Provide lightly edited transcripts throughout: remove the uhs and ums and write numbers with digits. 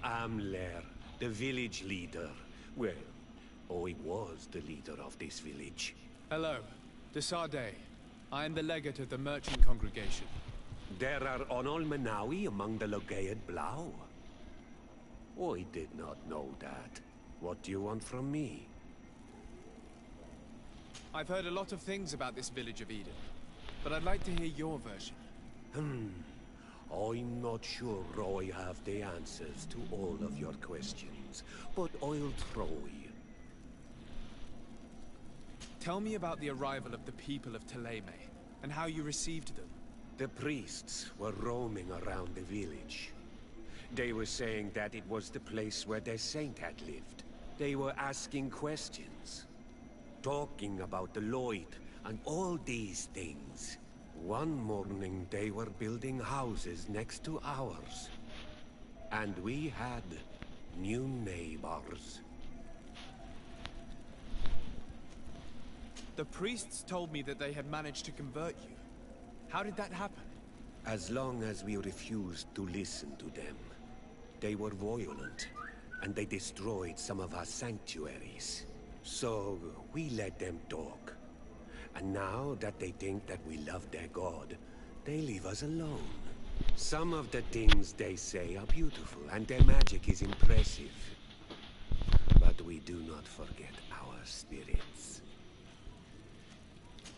Amler, the village leader. Well, I was the leader of this village. Hello. Desade. I am the legate of the merchant congregation. There are Onol Menawi among the Logead Blau. I did not know that. What do you want from me? I've heard a lot of things about this village of Eden, but I'd like to hear your version. I'm not sure I have the answers to all of your questions, but I'll try. Tell me about the arrival of the people of Teleme, and how you received them. The priests were roaming around the village. They were saying that it was the place where their saint had lived. They were asking questions, talking about the Lloyd and all these things. One morning they were building houses next to ours. And we had new neighbors. The priests told me that they had managed to convert you. How did that happen? As long as we refused to listen to them. They were violent, and they destroyed some of our sanctuaries. So we let them talk. And now that they think that we love their god, they leave us alone. Some of the things they say are beautiful, and their magic is impressive. But we do not forget our spirits.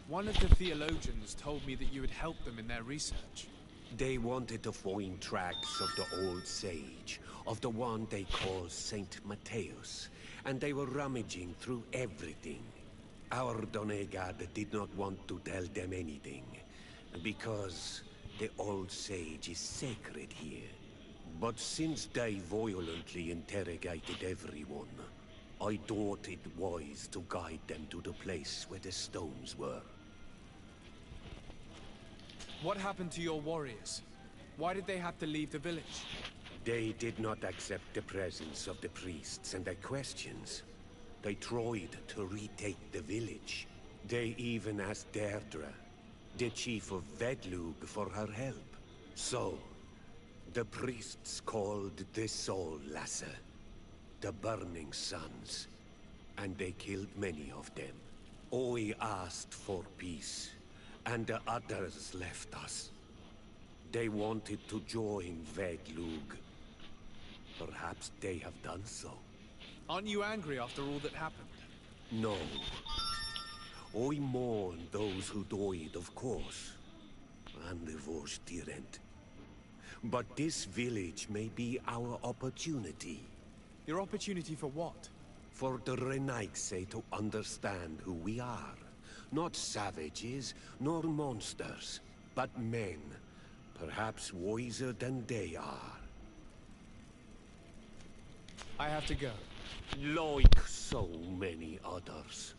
One of the theologians told me that you had helped them in their research. They wanted to find tracks of the old sage, of the one they call Saint Matthäus, and they were rummaging through everything. Our Donegad did not want to tell them anything, because the old sage is sacred here. But since they violently interrogated everyone, I thought it wise to guide them to the place where the stones were. What happened to your warriors? Why did they have to leave the village? They did not accept the presence of the priests and their questions. They tried to retake the village. They even asked Deirdre, the chief of Vedlug, for her help. So, the priests called the Soul Lasser, the Burning Suns, and they killed many of them. I asked for peace, and the others left us. They wanted to join Vedlug. Perhaps they have done so. Aren't you angry after all that happened? No. I mourn those who died, of course. And the Vorstyrent. But this village may be our opportunity. Your opportunity for what? For the Renaigse to understand who we are. Not savages, nor monsters, but men. Perhaps wiser than they are. I have to go. Like so many others.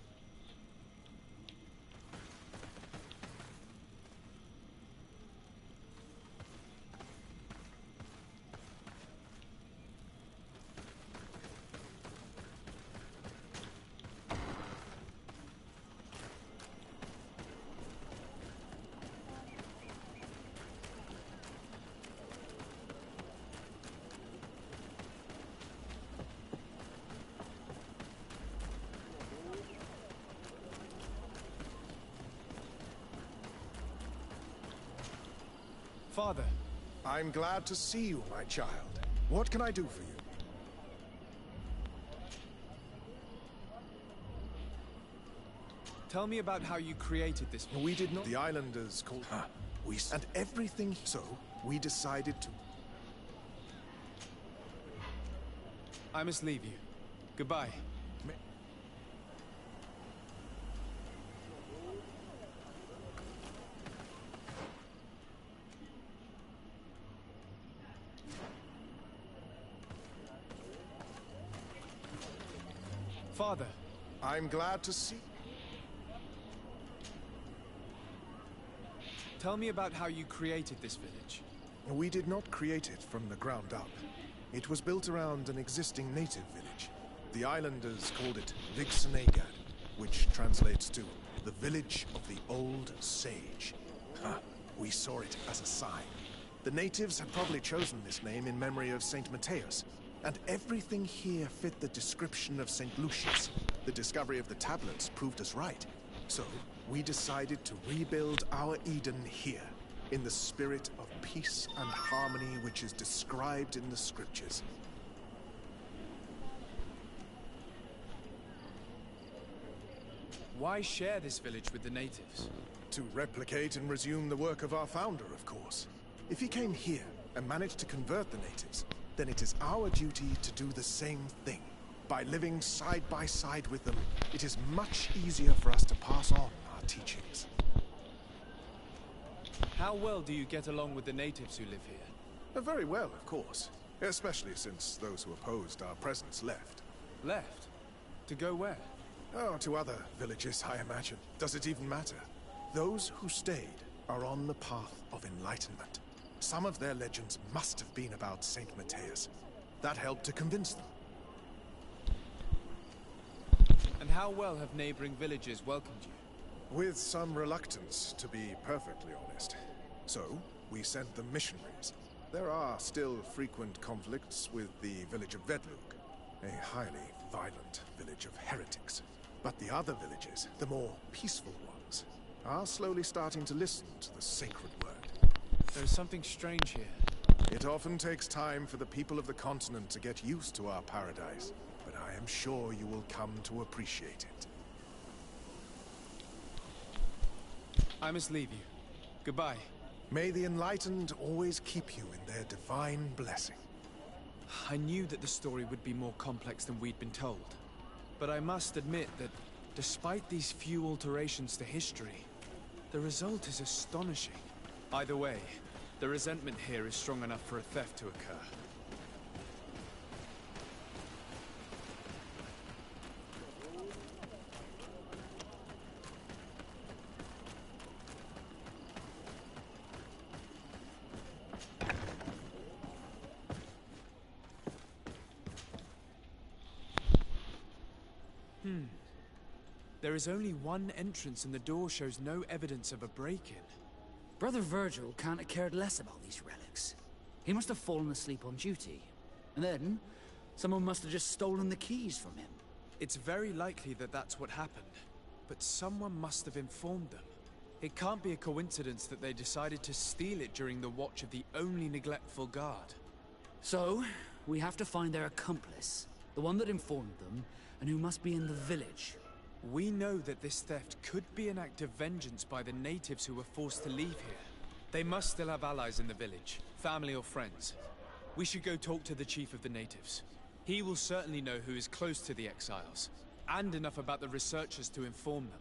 Father. I'm glad to see you, my child. What can I do for you? Tell me about how you created this. We did not. The islanders called. And everything. So we decided to. I must leave you. Goodbye. Father. I'm glad to see. Tell me about how you created this village. We did not create it from the ground up. It was built around an existing native village. The islanders called it Vixenagad, which translates to the village of the old sage. We saw it as a sign. The natives had probably chosen this name in memory of Saint Matthäus, and everything here fit the description of St. Lucius. The discovery of the tablets proved us right. So, we decided to rebuild our Eden here, in the spirit of peace and harmony which is described in the scriptures. Why share this village with the natives? To replicate and resume the work of our founder, of course. If he came here and managed to convert the natives, then it is our duty to do the same thing. By living side by side with them, it is much easier for us to pass on our teachings. How well do you get along with the natives who live here? Very well, of course. Especially since those who opposed our presence left. Left? To go where? Oh, to other villages, I imagine. Does it even matter? Those who stayed are on the path of enlightenment. Some of their legends must have been about Saint Matthias. That helped to convince them. And how well have neighboring villages welcomed you? With some reluctance, to be perfectly honest. So, we sent them missionaries. There are still frequent conflicts with the village of Vedlug, a highly violent village of heretics. But the other villages, the more peaceful ones, are slowly starting to listen to the sacred word. There is something strange here. It often takes time for the people of the continent to get used to our paradise, but I am sure you will come to appreciate it. I must leave you. Goodbye. May the enlightened always keep you in their divine blessing. I knew that the story would be more complex than we'd been told. But I must admit that, despite these few alterations to history, the result is astonishing. Either way, the resentment here is strong enough for a theft to occur. There is only one entrance and the door shows no evidence of a break-in. Brother Virgil can't have cared less about these relics. He must have fallen asleep on duty. And then, someone must have just stolen the keys from him. It's very likely that that's what happened. But someone must have informed them. It can't be a coincidence that they decided to steal it during the watch of the only neglectful guard. So, we have to find their accomplice. The one that informed them, and who must be in the village. We know that this theft could be an act of vengeance by the natives who were forced to leave here. They must still have allies in the village, family or friends. We should go talk to the chief of the natives. He will certainly know who is close to the exiles, and enough about the researchers to inform them.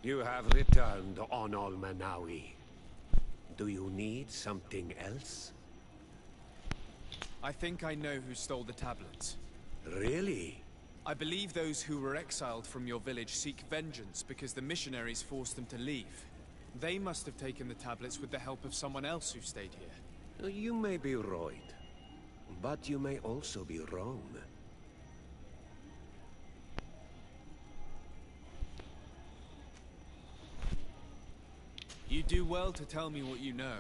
You have returned on Almanawi. Do you need something else? I think I know who stole the tablets. Really? I believe those who were exiled from your village seek vengeance because the missionaries forced them to leave. They must have taken the tablets with the help of someone else who stayed here. You may be right, but you may also be wrong. You do well to tell me what you know.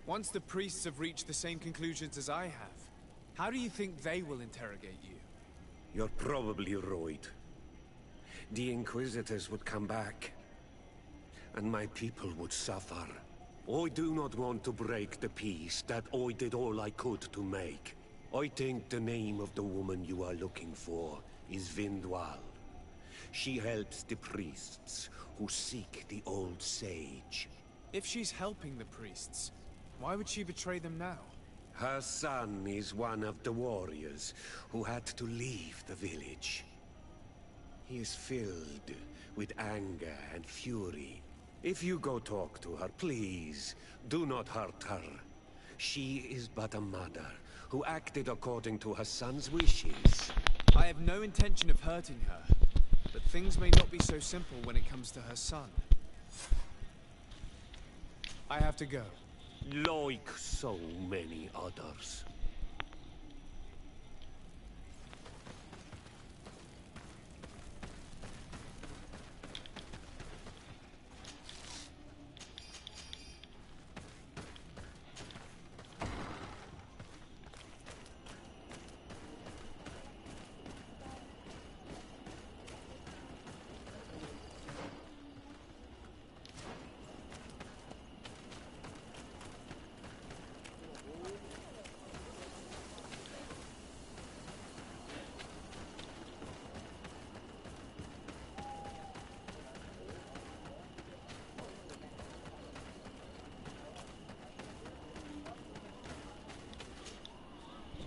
Once the priests have reached the same conclusions as I have, how do you think they will interrogate you? You're probably right. The Inquisitors would come back, and my people would suffer. I do not want to break the peace that I did all I could to make. I think the name of the woman you are looking for is Vindwal. She helps the priests who seek the old sage. If she's helping the priests, why would she betray them now? Her son is one of the warriors who had to leave the village. He is filled with anger and fury. If you go talk to her, please, do not hurt her. She is but a mother who acted according to her son's wishes. I have no intention of hurting her, but things may not be so simple when it comes to her son. I have to go. Like so many others.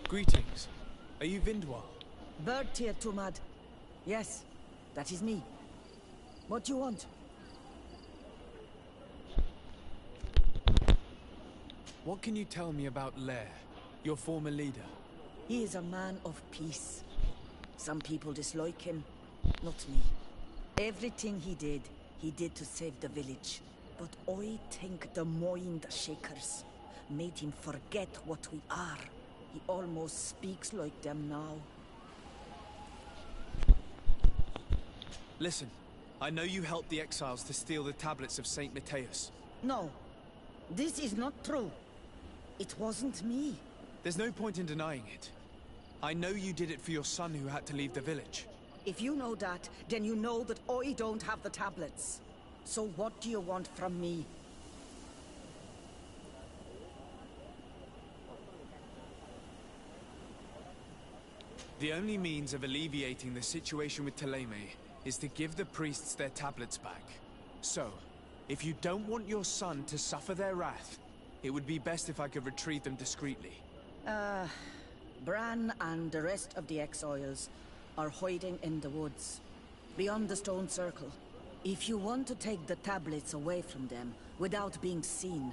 Greetings. Are you Vindwal? Bird Tear Tumad. Yes, that is me. What do you want? What can you tell me about Lair, your former leader? He is a man of peace. Some people dislike him, not me. Everything he did to save the village. But I think the Mind Shakers made him forget what we are. He almost speaks like them now. Listen, I know you helped the exiles to steal the tablets of Saint Matthias. No, this is not true. It wasn't me. There's no point in denying it. I know you did it for your son who had to leave the village. If you know that, then you know that I don't have the tablets. So what do you want from me? The only means of alleviating the situation with Thélème is to give the priests their tablets back. So, if you don't want your son to suffer their wrath, it would be best if I could retrieve them discreetly. Bran and the rest of the exiles are hiding in the woods, beyond the stone circle. If you want to take the tablets away from them without being seen,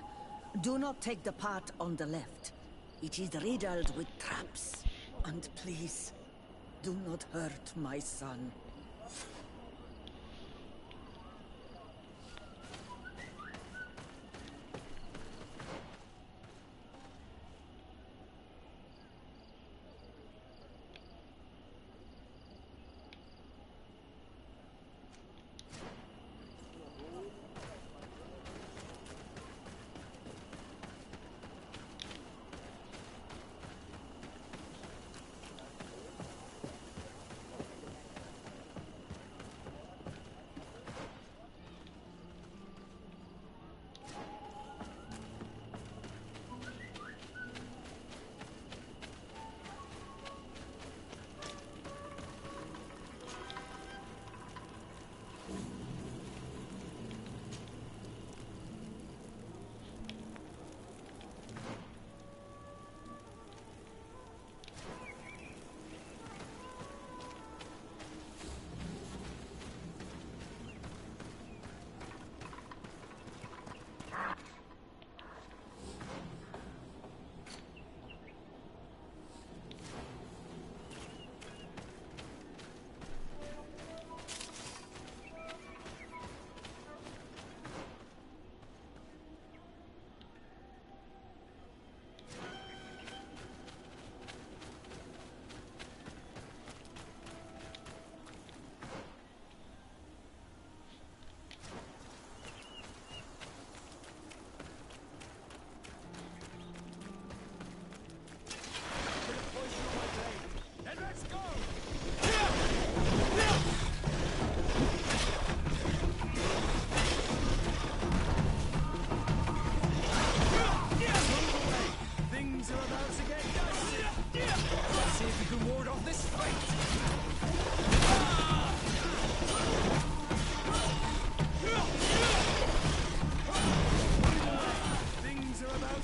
do not take the path on the left. It is riddled with traps. And please, do not hurt my son.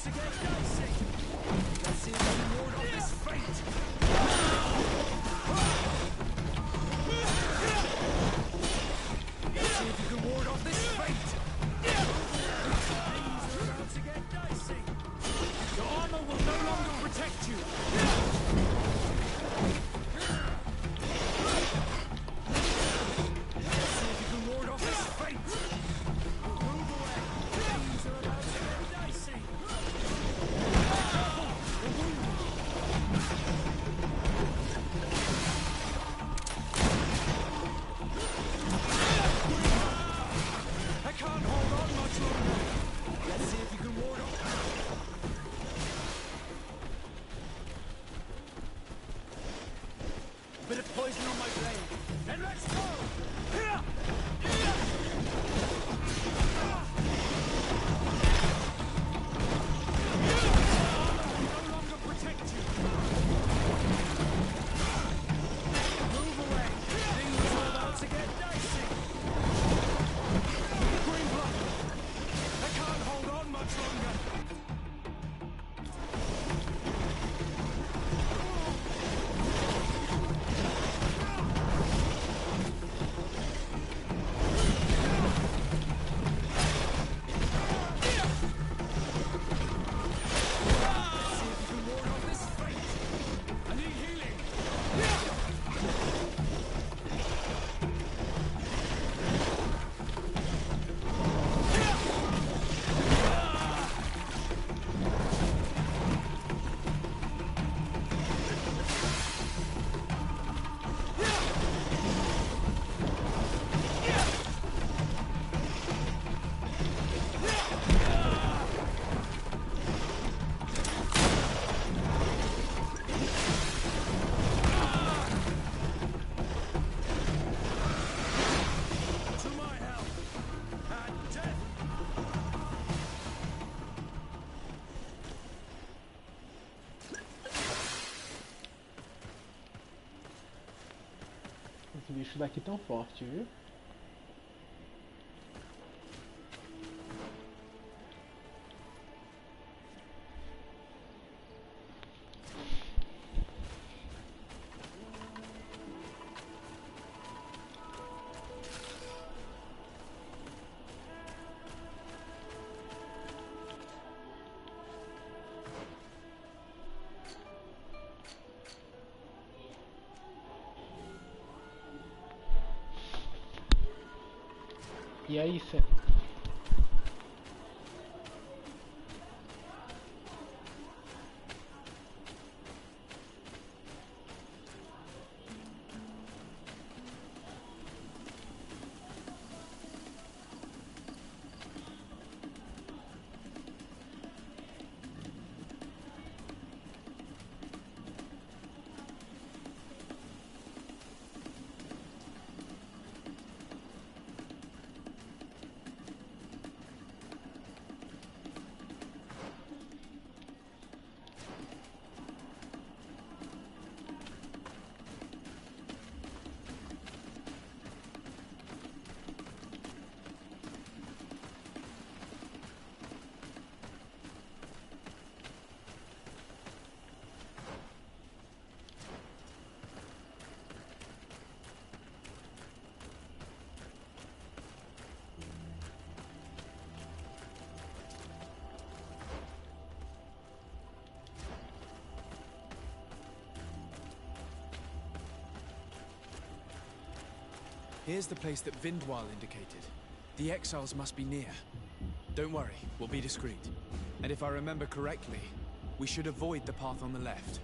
to get dicey. Let's see if we can ward off this fate. Let's see if you can ward off this fate. Things are about to get dicey. Your armor will no longer protect you. Let's see if you can ward off this fate. Move away. Things are about to get dicey. I can't hold on much longer. Let's see if you can ward off. Bit of poison on my blade. And let's go! No longer protect you. Move away. Things are about to get dicey. Green blood. I can't hold on much longer. To my health and death. Esse bicho daqui tão forte, viu? E aí, Fê? Here's the place that Vindwal indicated. The exiles must be near. Don't worry, we'll be discreet. And if I remember correctly, we should avoid the path on the left.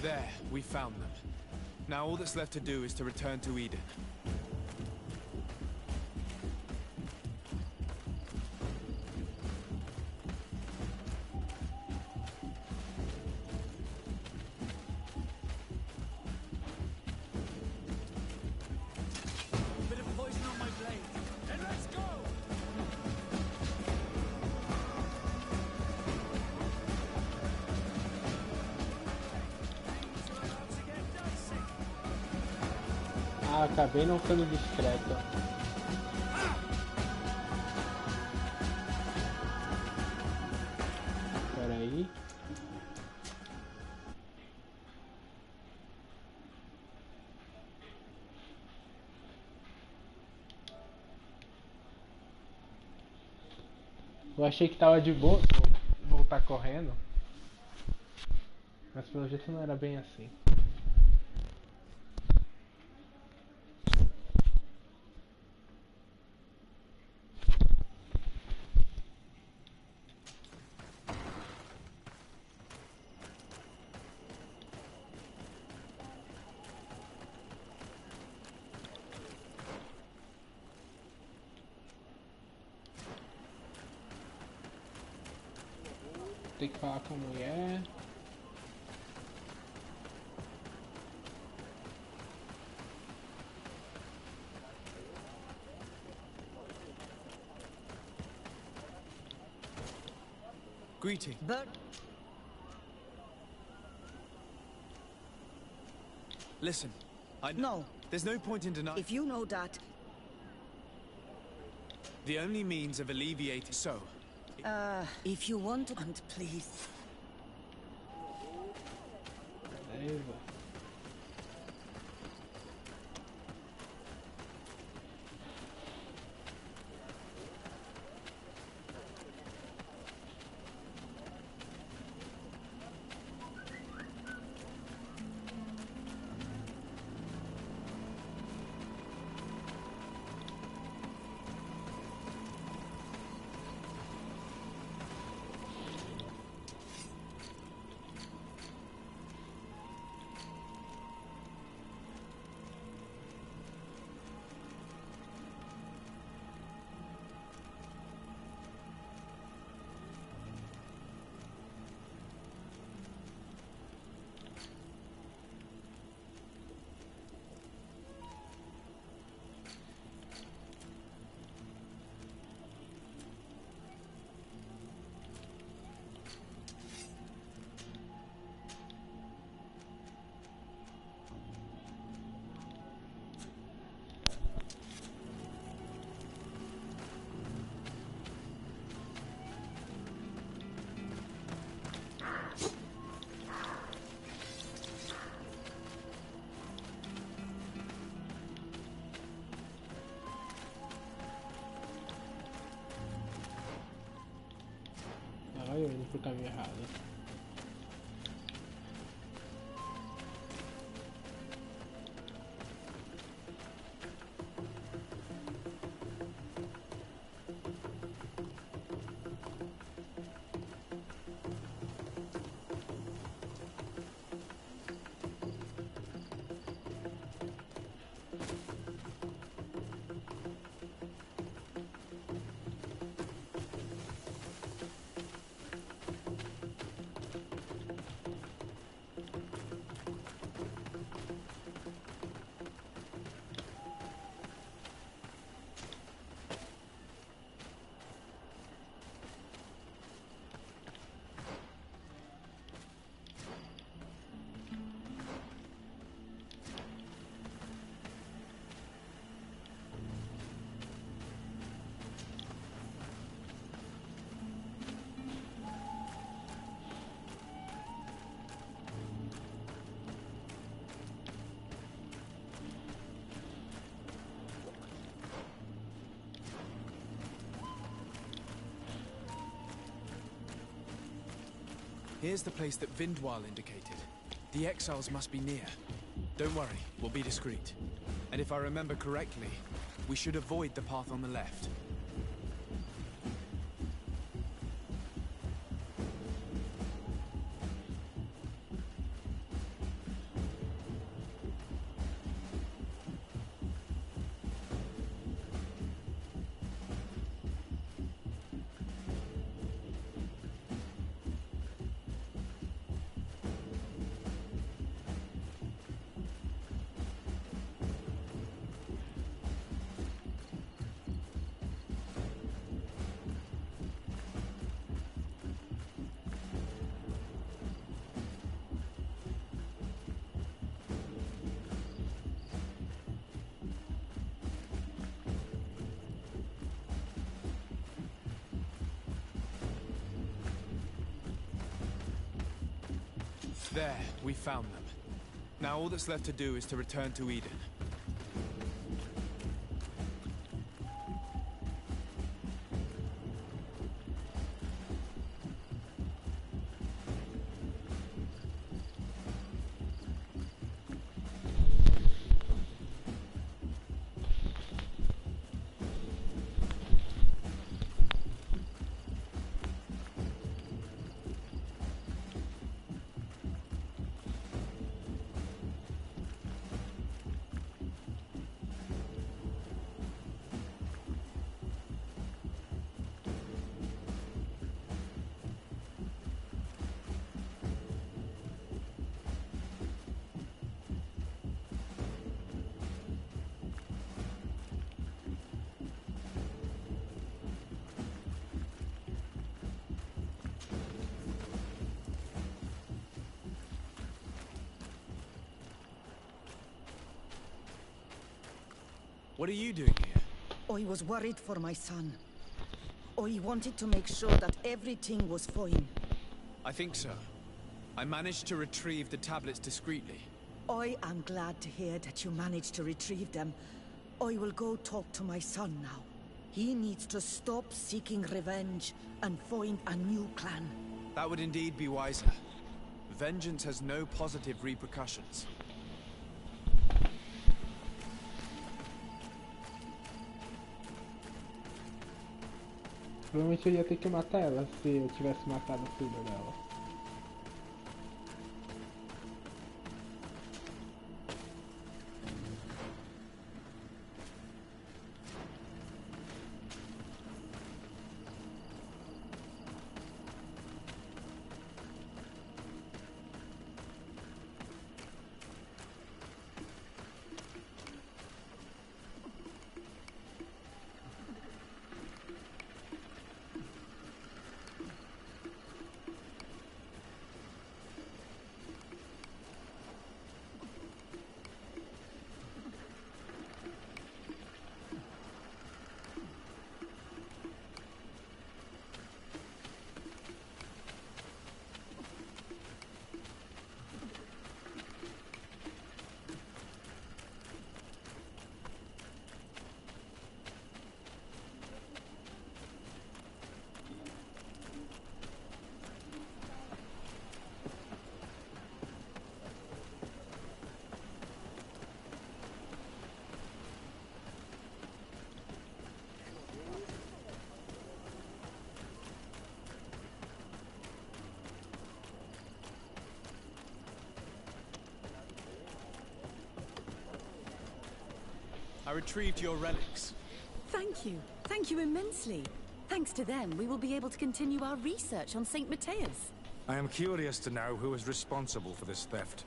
There, we found them. Now all that's left to do is to return to Eden. Bit of poison on my blade, and let's go! Ah, acabei não sendo discreto. Espera aí. Eu achei que tava de boa voltar correndo. Mas pelo jeito não era bem assim. Tem que falar com a mulher. Greeting. But Listen, no, there's no point in denying. if you know that, The only means of alleviating. So, if you want to, and please. Beleza. Olha eu indo pro caminho errado. Here's the place that Vindwal indicated. The exiles must be near. Don't worry, we'll be discreet. And if I remember correctly, we should avoid the path on the left. There, we found them. Now all that's left to do is to return to Eden. What are you doing here? I was worried for my son. I wanted to make sure that everything was fine. I think so. I managed to retrieve the tablets discreetly. I am glad to hear that you managed to retrieve them. I will go talk to my son now. He needs to stop seeking revenge and find a new clan. That would indeed be wiser. Vengeance has no positive repercussions. Provavelmente eu ia ter que matar ela se eu tivesse matado a filha dela. I retrieved your relics. Thank you. Thank you immensely. Thanks to them, we will be able to continue our research on St. Matthias. I am curious to know who is responsible for this theft.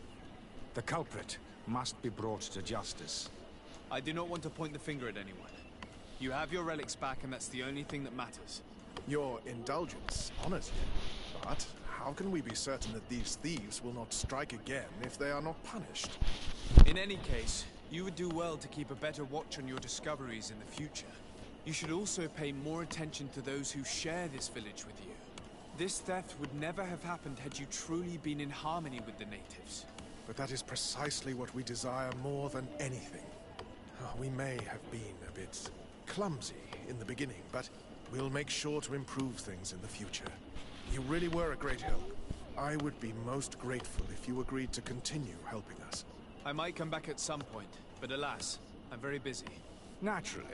The culprit must be brought to justice. I do not want to point the finger at anyone. You have your relics back, and that's the only thing that matters. Your indulgence honors you. But how can we be certain that these thieves will not strike again if they are not punished? In any case, you would do well to keep a better watch on your discoveries in the future. You should also pay more attention to those who share this village with you. This theft would never have happened had you truly been in harmony with the natives. But that is precisely what we desire more than anything. We may have been a bit clumsy in the beginning, but we'll make sure to improve things in the future. You really were a great help. I would be most grateful if you agreed to continue helping us. I might come back at some point, but alas, I'm very busy. Naturally.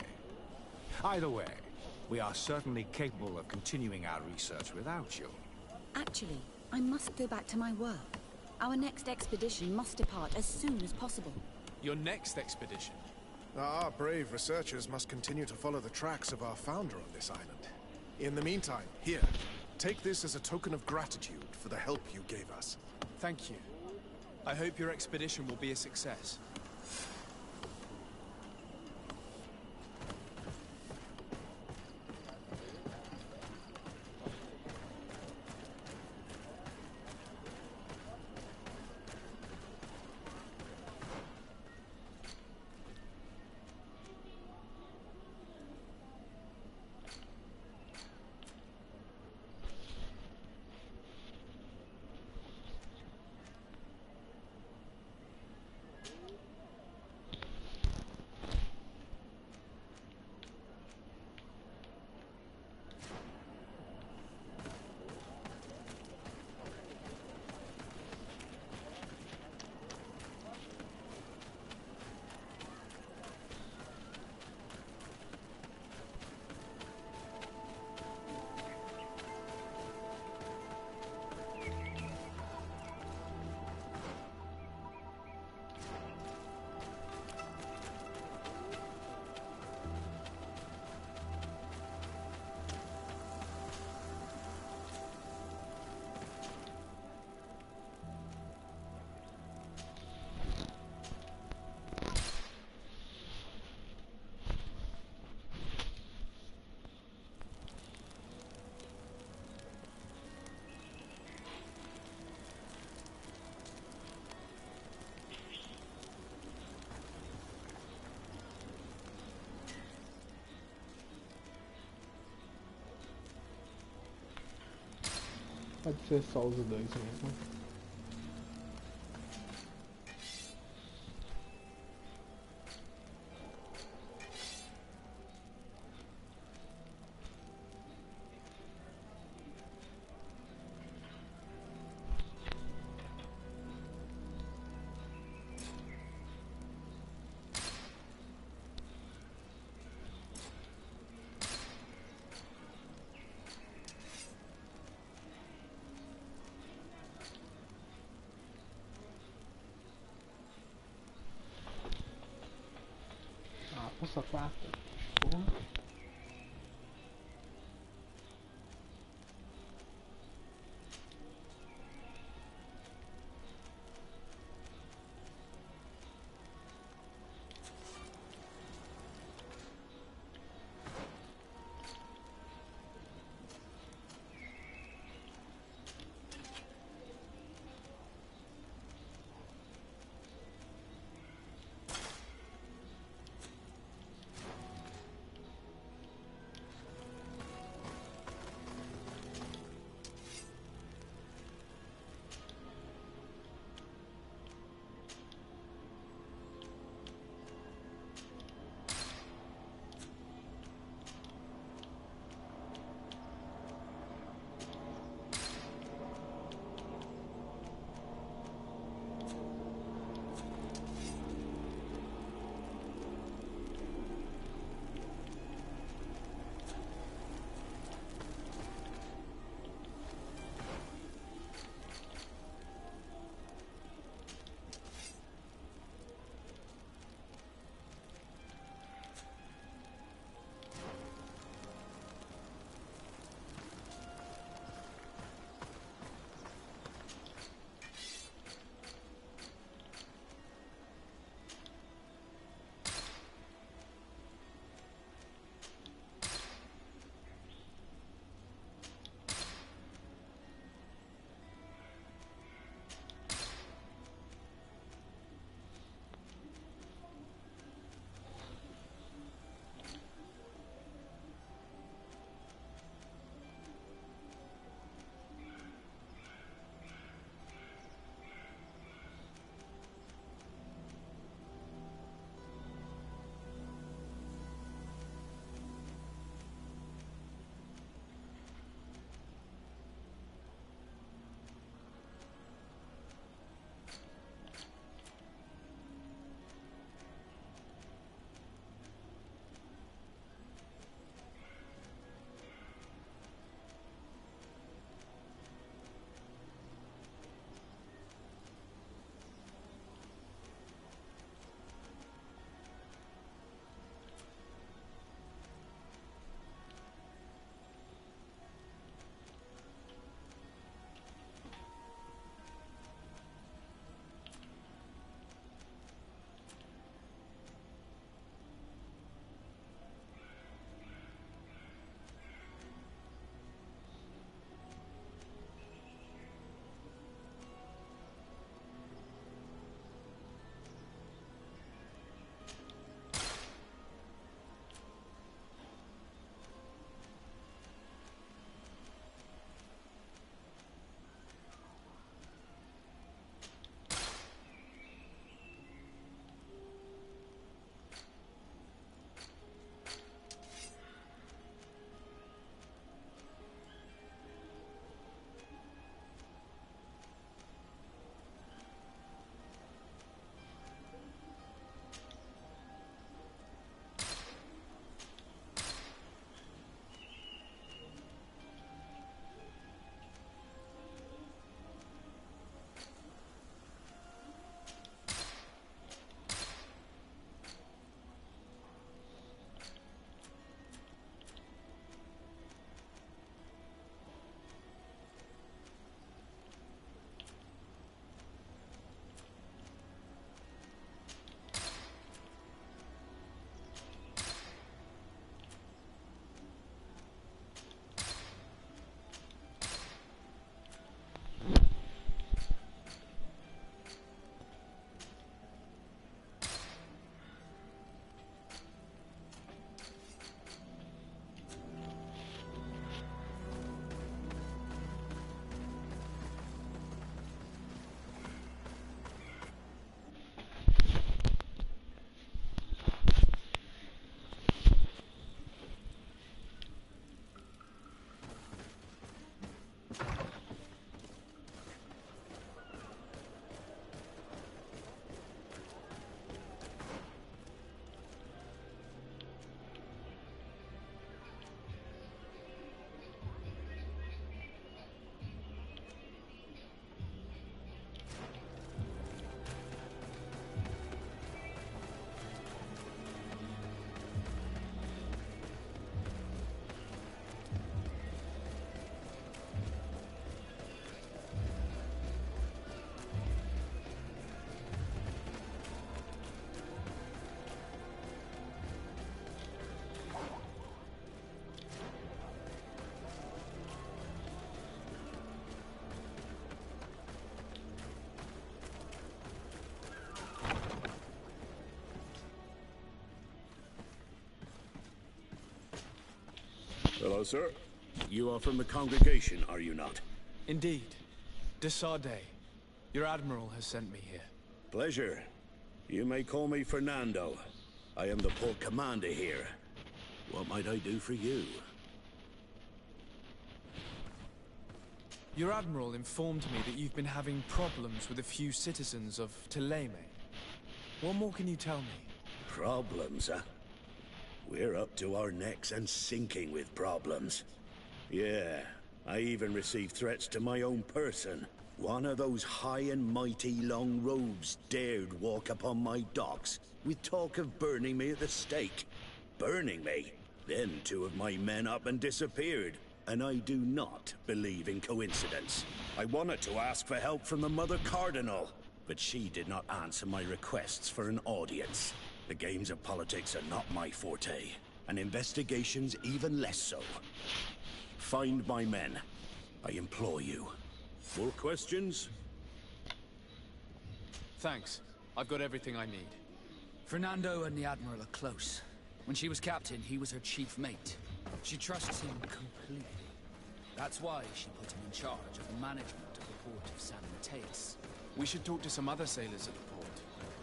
Either way, we are certainly capable of continuing our research without you. Actually, I must go back to my work. Our next expedition must depart as soon as possible. Your next expedition? Our brave researchers must continue to follow the tracks of our founder on this island. In the meantime, here, take this as a token of gratitude for the help you gave us. Thank you. I hope your expedition will be a success. Pode ser só os dois mesmo. Só 4. Porra. Hello, sir. You are from the congregation, are you not? Indeed. De Sardet. Your admiral has sent me here. Pleasure. You may call me Fernando. I am the port commander here. What might I do for you? Your admiral informed me that you've been having problems with a few citizens of Teleme. What more can you tell me? Problems, huh? We're up to our necks and sinking with problems. Yeah, I even received threats to my own person. One of those high and mighty long robes dared walk upon my docks with talk of burning me at the stake. Burning me? Then two of my men up and disappeared. And I do not believe in coincidence. I wanted to ask for help from the Mother Cardinal, but she did not answer my requests for an audience. The games of politics are not my forte, and investigations even less so. Find my men. I implore you. More questions? Thanks. I've got everything I need. Fernando and the Admiral are close. When she was captain, he was her chief mate. She trusts him completely. That's why she put him in charge of the management of the port of San Mateus. We should talk to some other sailors at the port.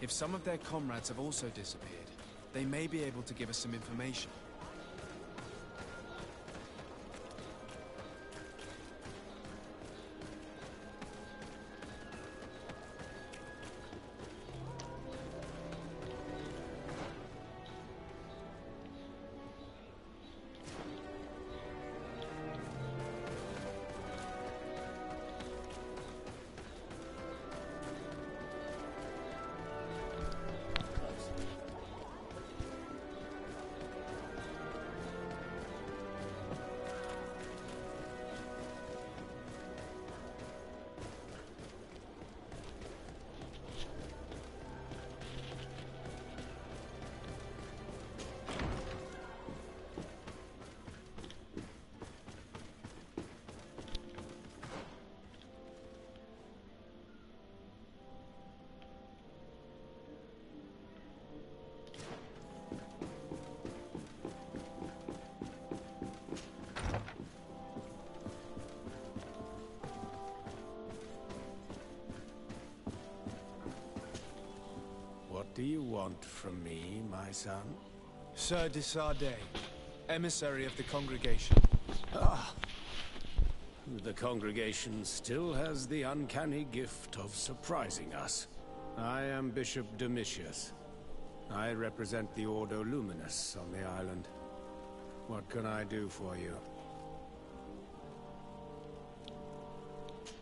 If some of their comrades have also disappeared, they may be able to give us some information. What do you want from me, my son? Sir de Sardet, emissary of the congregation. Ah! The congregation still has the uncanny gift of surprising us. I am Bishop Domitius. I represent the Ordo Luminous on the island. What can I do for you?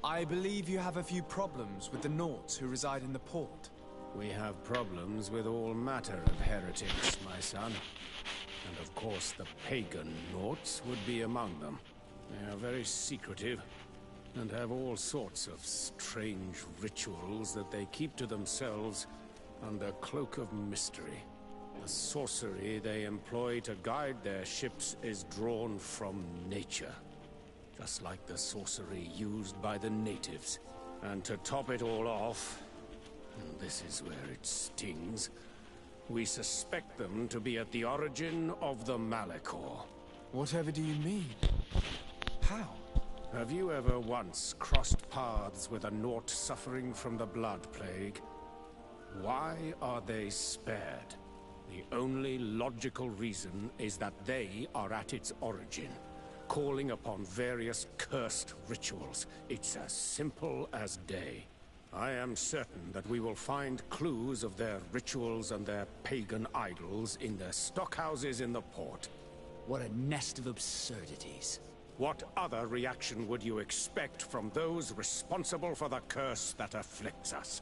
I believe you have a few problems with the Nauts who reside in the port. We have problems with all matter of heretics, my son. And of course the pagan Nauts would be among them. They are very secretive, and have all sorts of strange rituals that they keep to themselves under cloak of mystery. The sorcery they employ to guide their ships is drawn from nature, just like the sorcery used by the natives. And to top it all off, and this is where it stings, we suspect them to be at the origin of the Malachor. Whatever do you mean? How? Have you ever once crossed paths with a Naut suffering from the Blood Plague? Why are they spared? The only logical reason is that they are at its origin, calling upon various cursed rituals. It's as simple as day. I am certain that we will find clues of their rituals and their pagan idols in their stockhouses in the port. What a nest of absurdities. What other reaction would you expect from those responsible for the curse that afflicts us?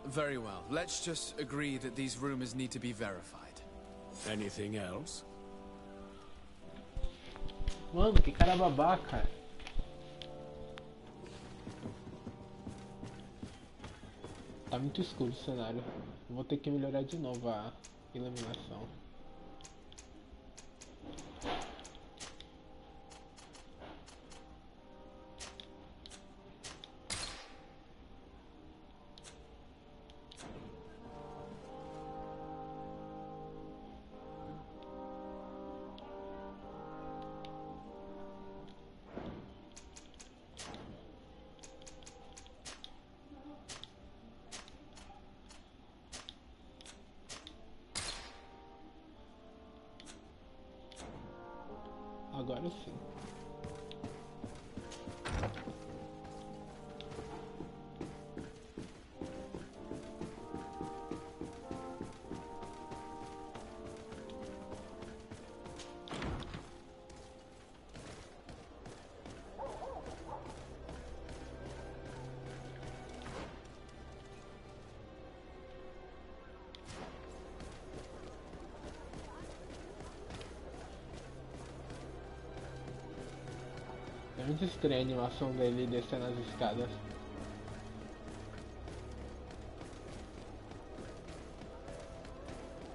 Very well. Let's just agree that these rumors need to be verified. Anything else? Mano, que cara babaca. Tá muito escuro o cenário. Vou ter que melhorar de novo a iluminação. agora sim. É muito estranha a animação dele descendo as escadas.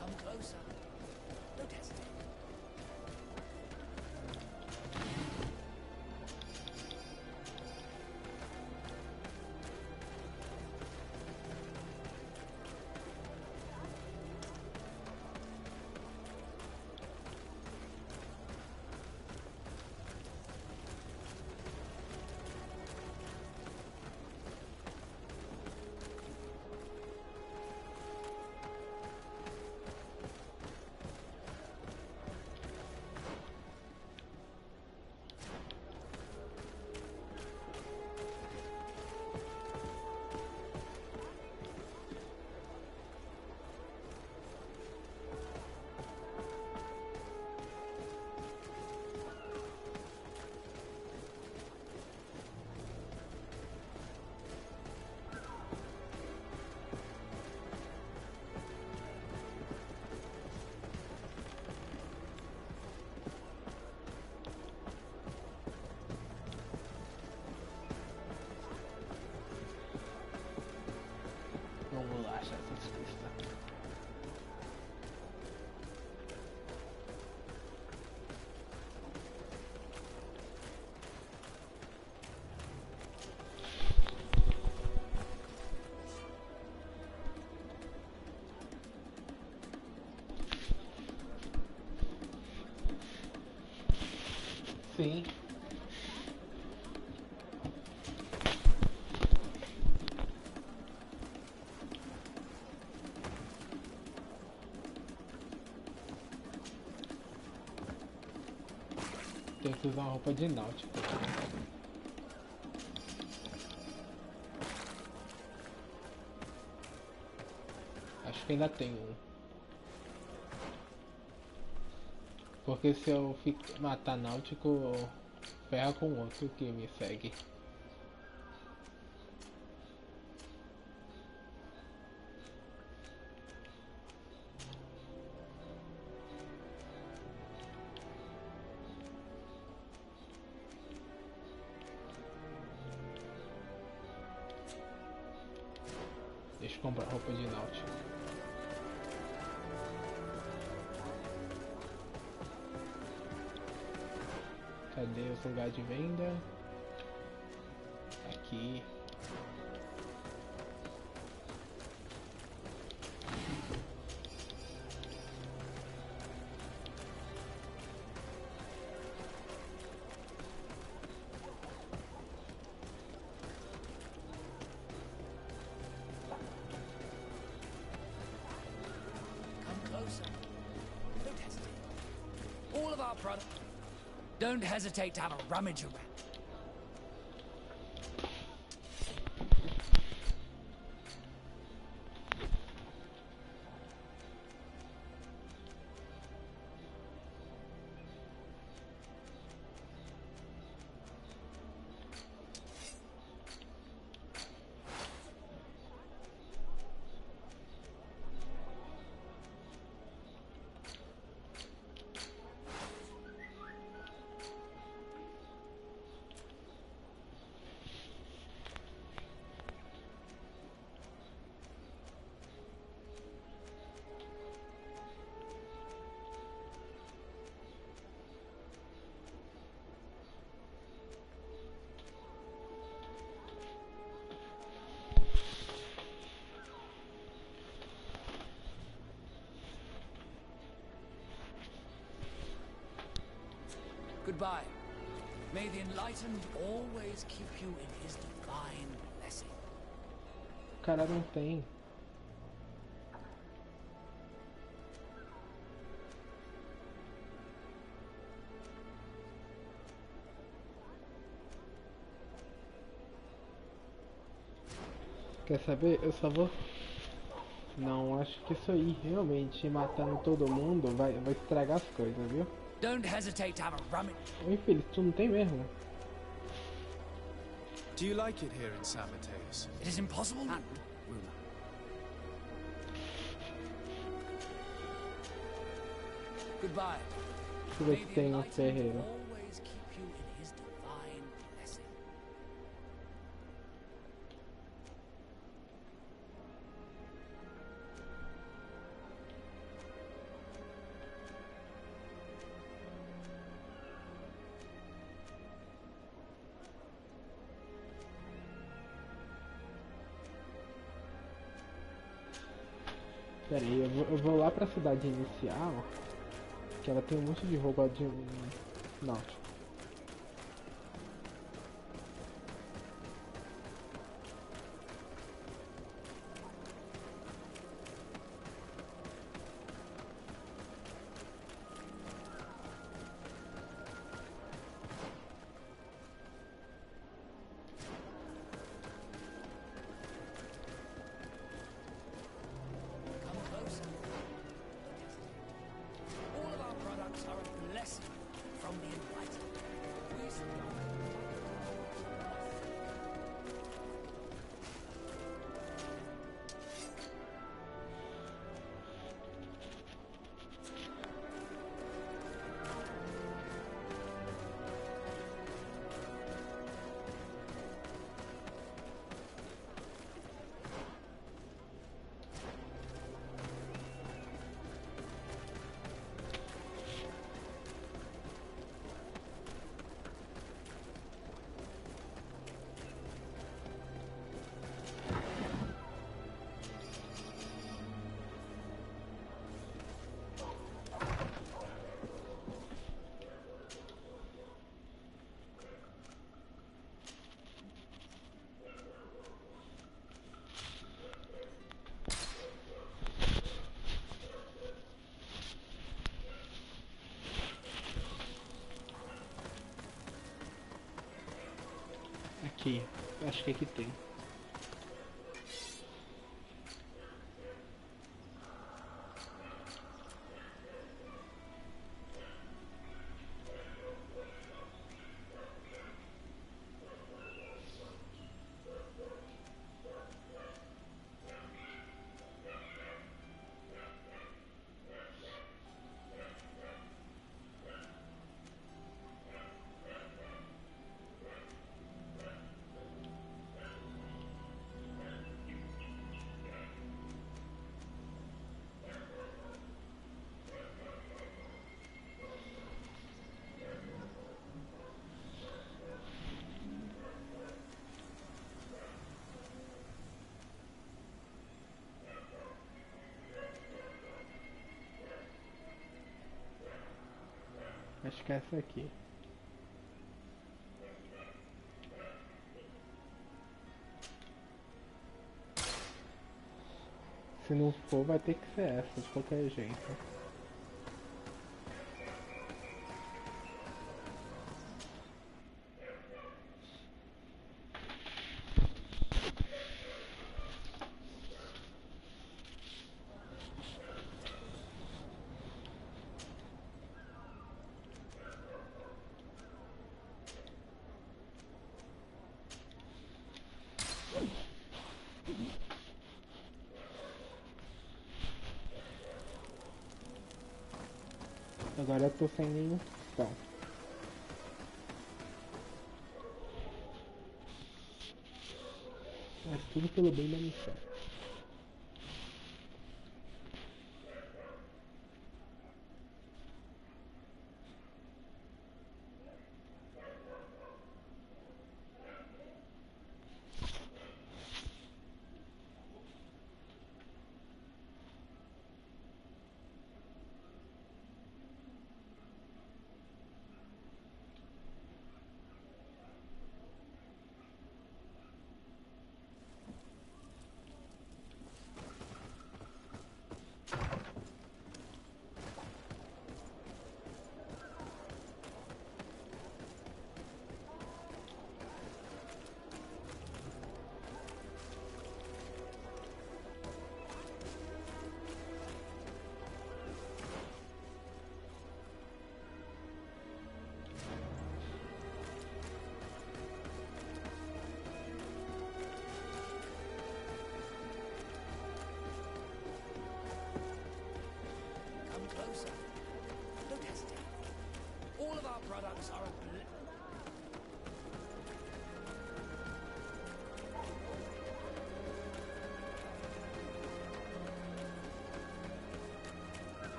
Come closer. Don't hesitate. Vamos lá achar essas pistas. Sim. Tem que usar uma roupa de náutico. Acho que ainda tem um. Porque se eu matar náutico, ferra com outro que me segue. Deixa eu comprar roupa de náutico. Cadê os lugares de venda? Aqui. All of our products. Don't hesitate to have a rummage around. Goodbye. May the enlightened always keep you in his divine blessing. O cara não tem. Quer saber? Eu só vou... Não, acho que isso aí realmente matando todo mundo vai estragar as coisas, viu? Don't hesitate to have a rummage. Oi, filho, tu não tem mesmo? Do you like it here in San Mateus? It is impossible. And rumor. Goodbye. Deixa eu ver se tem um ferreiro. Always keep you in his divine blessing. Pera aí, eu vou lá pra cidade inicial, que ela tem um monte de roupa de náutico. Come closer. All of our products are a blessing from the Enlightened. We supply. Aqui, acho que aqui tem. Acho que é essa aqui. Se não for, vai ter que ser essa, de qualquer jeito. Agora eu tô sem nenhum pão. Mas tudo pelo bem da missão.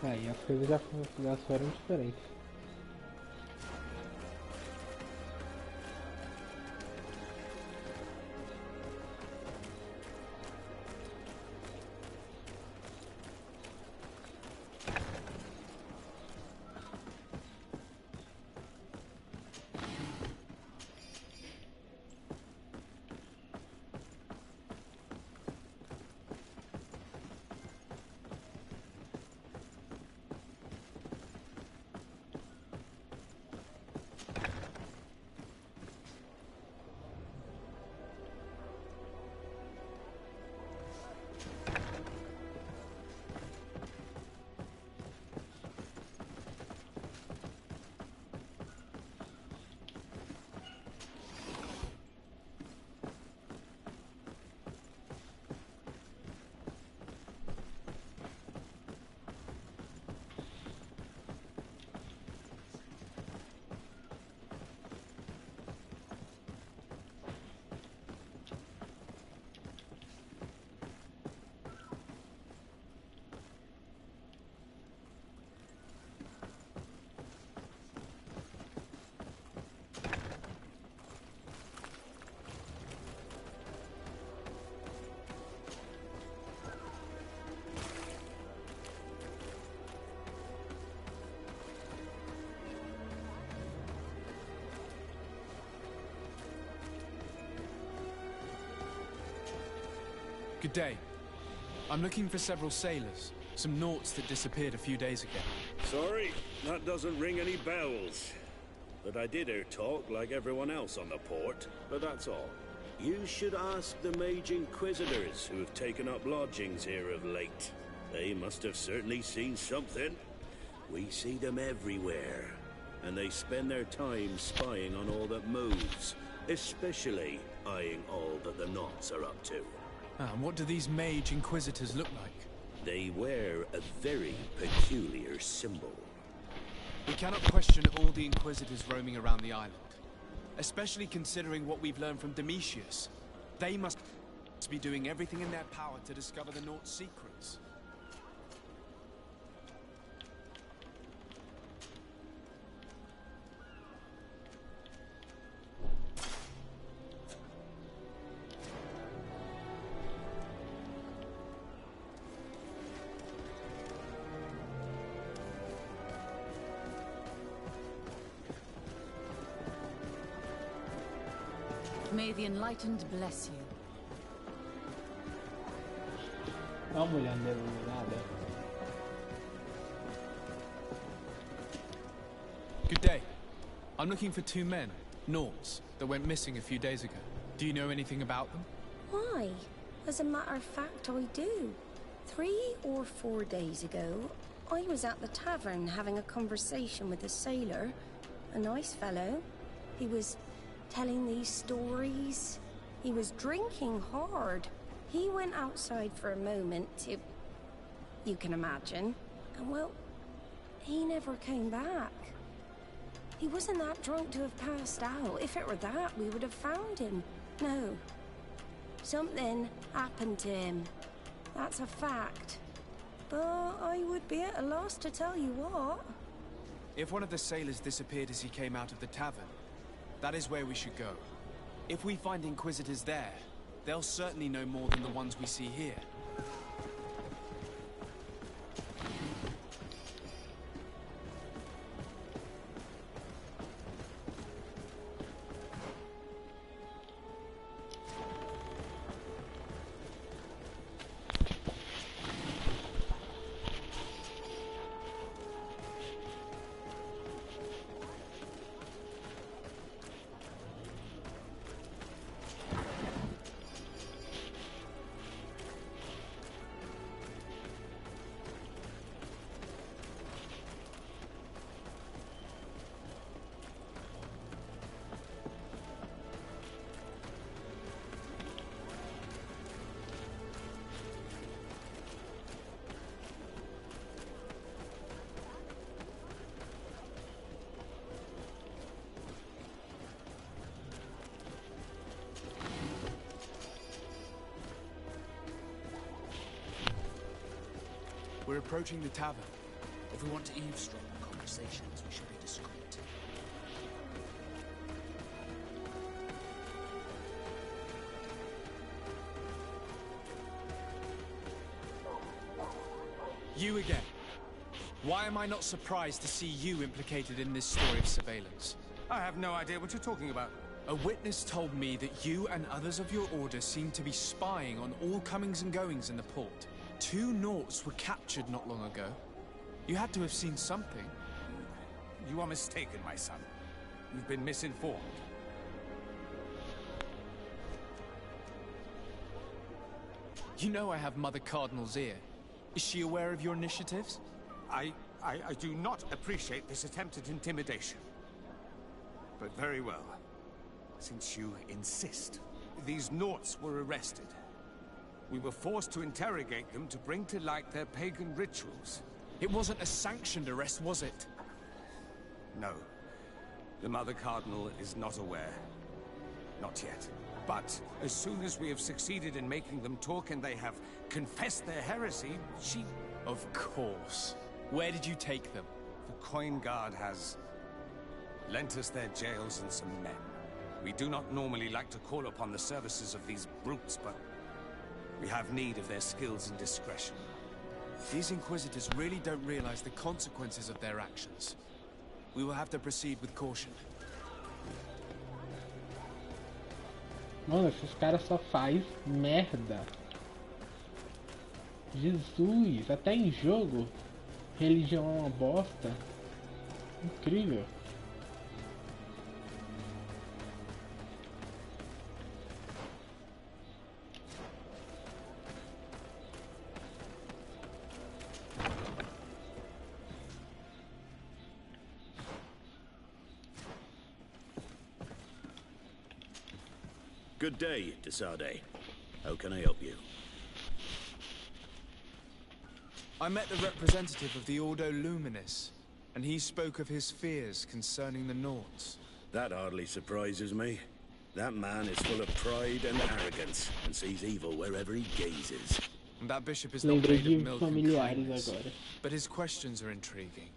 Aí as coisas já foram diferentes. Good day. I'm looking for several sailors. Some naughts that disappeared a few days ago. Sorry, that doesn't ring any bells. But I did hear talk like everyone else on the port, but that's all. You should ask the Mage Inquisitors who have taken up lodgings here of late. They must have certainly seen something. We see them everywhere, and they spend their time spying on all that moves, especially eyeing all that the Knots are up to. And what do these Mage Inquisitors look like? They wear a very peculiar symbol. We cannot question all the Inquisitors roaming around the island. Especially considering what we've learned from Domitius. They must be doing everything in their power to discover the Naught's secrets. May the Enlightened bless you. Ó a mulher endemoniada. Good day. I'm looking for two men, Naughts, that went missing a few days ago. Do you know anything about them? Why? As a matter of fact, I do. 3 or 4 days ago, I was at the tavern having a conversation with a sailor. A nice fellow. He was telling these stories. He was drinking hard. He went outside for a moment to... you can imagine. And well, he never came back. He wasn't that drunk to have passed out. If it were that, we would have found him. No. Something happened to him. That's a fact. But I would be at a loss to tell you what. If one of the sailors disappeared as he came out of the tavern, that is where we should go. If we find Inquisitors there, they'll certainly know more than the ones we see here. We're approaching the tavern. If we want to eavesdrop on conversations, we should be discreet. You again. Why am I not surprised to see you implicated in this story of surveillance? I have no idea what you're talking about. A witness told me that you and others of your order seem to be spying on all comings and goings in the port. 2 Nauts were captured not long ago. You had to have seen something. You are mistaken, my son. You've been misinformed. You know I have Mother Cardinal's ear. Is she aware of your initiatives? I do not appreciate this attempt at intimidation. But very well. Since you insist. These Nauts were arrested. We were forced to interrogate them to bring to light their pagan rituals. It wasn't a sanctioned arrest, was it? No. The Mother Cardinal is not aware. Not yet. But as soon as we have succeeded in making them talk and they have confessed their heresy, she... Of course. Where did you take them? The Coin Guard has lent us their jails and some men. We do not normally like to call upon the services of these brutes, but we have need of their skills and discretion. These Inquisitors really don't realize the consequences of their actions. We will have to proceed with caution. Mano, esses caras só faz merda. Jesus, até em jogo, religião é uma bosta. Incrível. Good day, Desade. How can I help you? I met the representative of the Ordo Luminis, and he spoke of his fears concerning the Nauts. That hardly surprises me. That man is full of pride and arrogance, and sees evil wherever he gazes. And that bishop is not Lembrei made of de milk and familiares kindness. agora. But his questions are intriguing.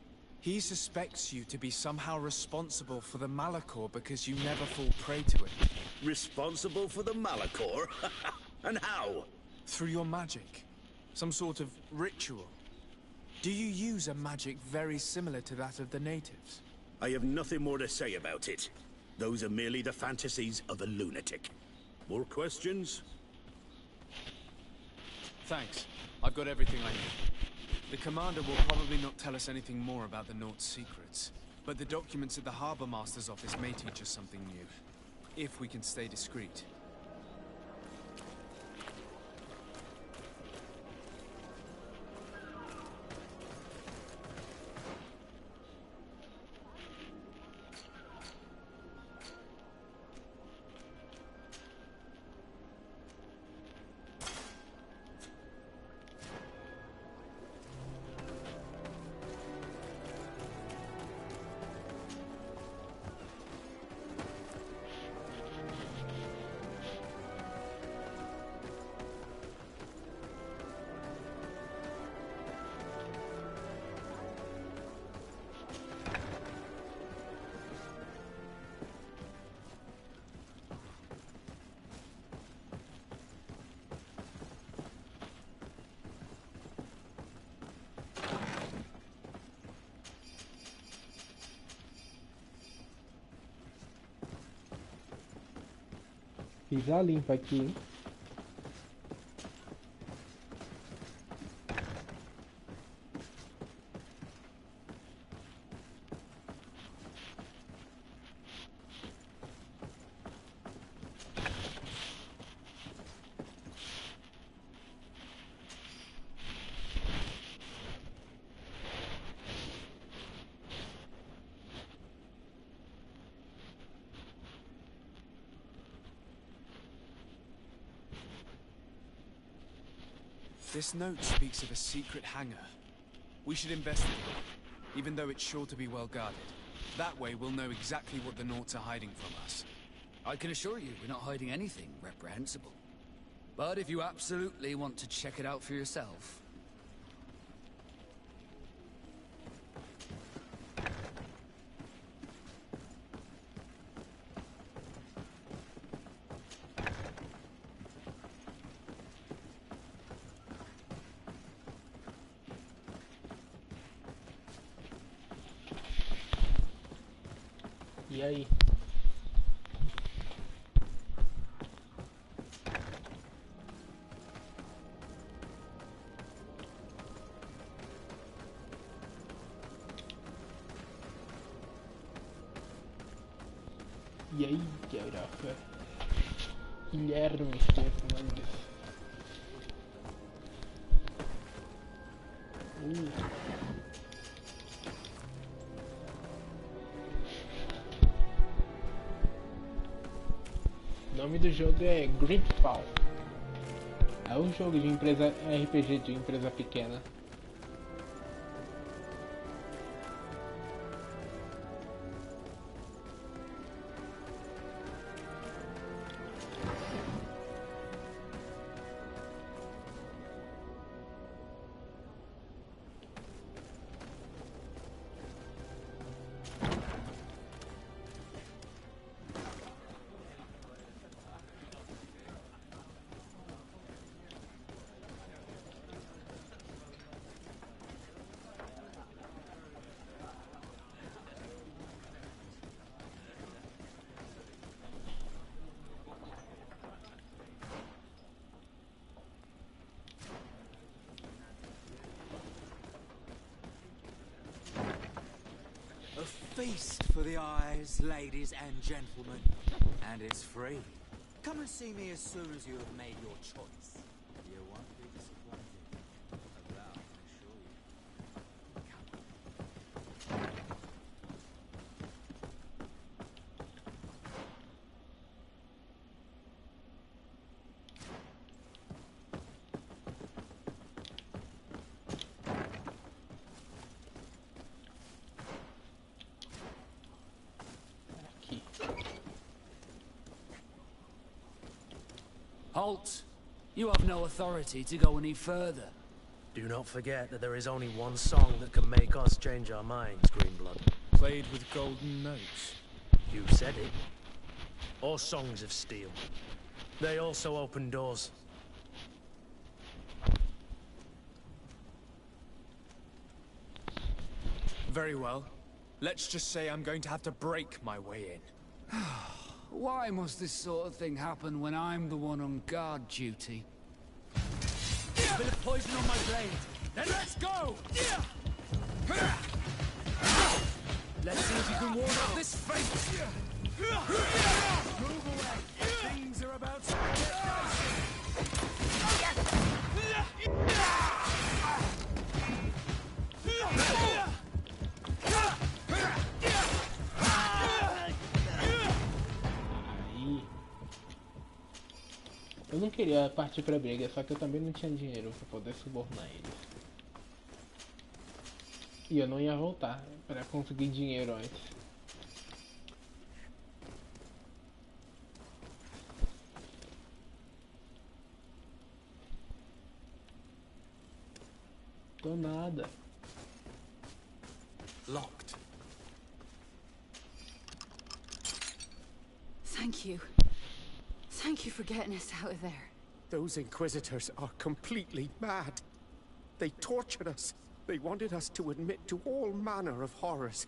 He suspects you to be somehow responsible for the Malachor because you never fall prey to it. Responsible for the Malachor? And how? Through your magic. Some sort of ritual. Do you use a magic very similar to that of the natives? I have nothing more to say about it. Those are merely the fantasies of a lunatic. More questions? Thanks. I've got everything I need. The commander will probably not tell us anything more about the Naut's secrets, but the documents at the Harbor Master's office may teach us something new, if we can stay discreet. Fiz a limpa aqui, hein? This note speaks of a secret hangar. We should investigate, even though it's sure to be well guarded. That way we'll know exactly what the Nauts are hiding from us. I can assure you we're not hiding anything reprehensible. But if you absolutely want to check it out for yourself... E aí? E aí, caraca. Guilherme Fernandes. O nome do jogo é Greedfall. É um jogo de empresa RPG de empresa pequena. A feast for the eyes, ladies and gentlemen. And it's free. Come and see me as soon as you have made your choice. You won't be disappointed. Of that, I can assure you. Halt! You have no authority to go any further. Do not forget that there is only one song that can make us change our minds, Greenblood. Played with golden notes. You said it. Or songs of steel. They also open doors. Very well. Let's just say I'm going to have to break my way in. Why must this sort of thing happen when I'm the one on guard duty? A bit of poison on my blade. Then let's go! Let's see if you can ward off this fate! Move away! Things are about to get Eu não queria partir pra briga, só que eu também não tinha dinheiro pra poder subornar eles. E eu não ia voltar pra conseguir dinheiro antes. Tô nada. Locked. Thank you. Thank you for getting us out of there. Those Inquisitors are completely mad. They tortured us. They wanted us to admit to all manner of horrors.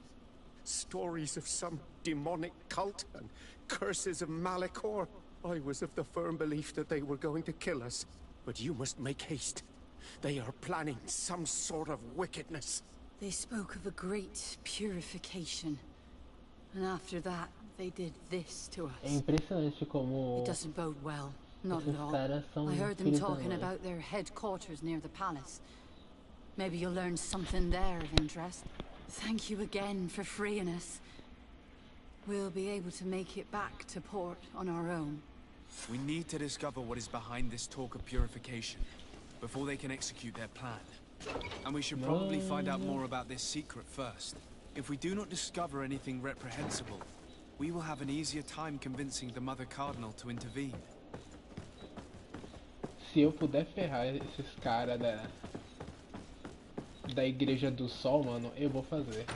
Stories of some demonic cult and curses of Malachor. I was of the firm belief that they were going to kill us. But you must make haste. They are planning some sort of wickedness. They spoke of a great purification. And after that, they did this to us. É impressionante como It doesn't bode well. Not at esses all. caras são I heard them filhos da talking mãe. about their headquarters near the palace. Maybe you'll learn something there of interest. Thank you again for freeing us. We'll be able to make it back to port on our own. We need to discover what is behind this talk of purification before they can execute their plan. And we should probably find out more about this secret first. If we do not discover anything reprehensible, we will have an easier time convincing the Mother Cardinal to intervene. Se eu puder ferrar esses caras da Igreja do Sol, mano, eu vou fazer.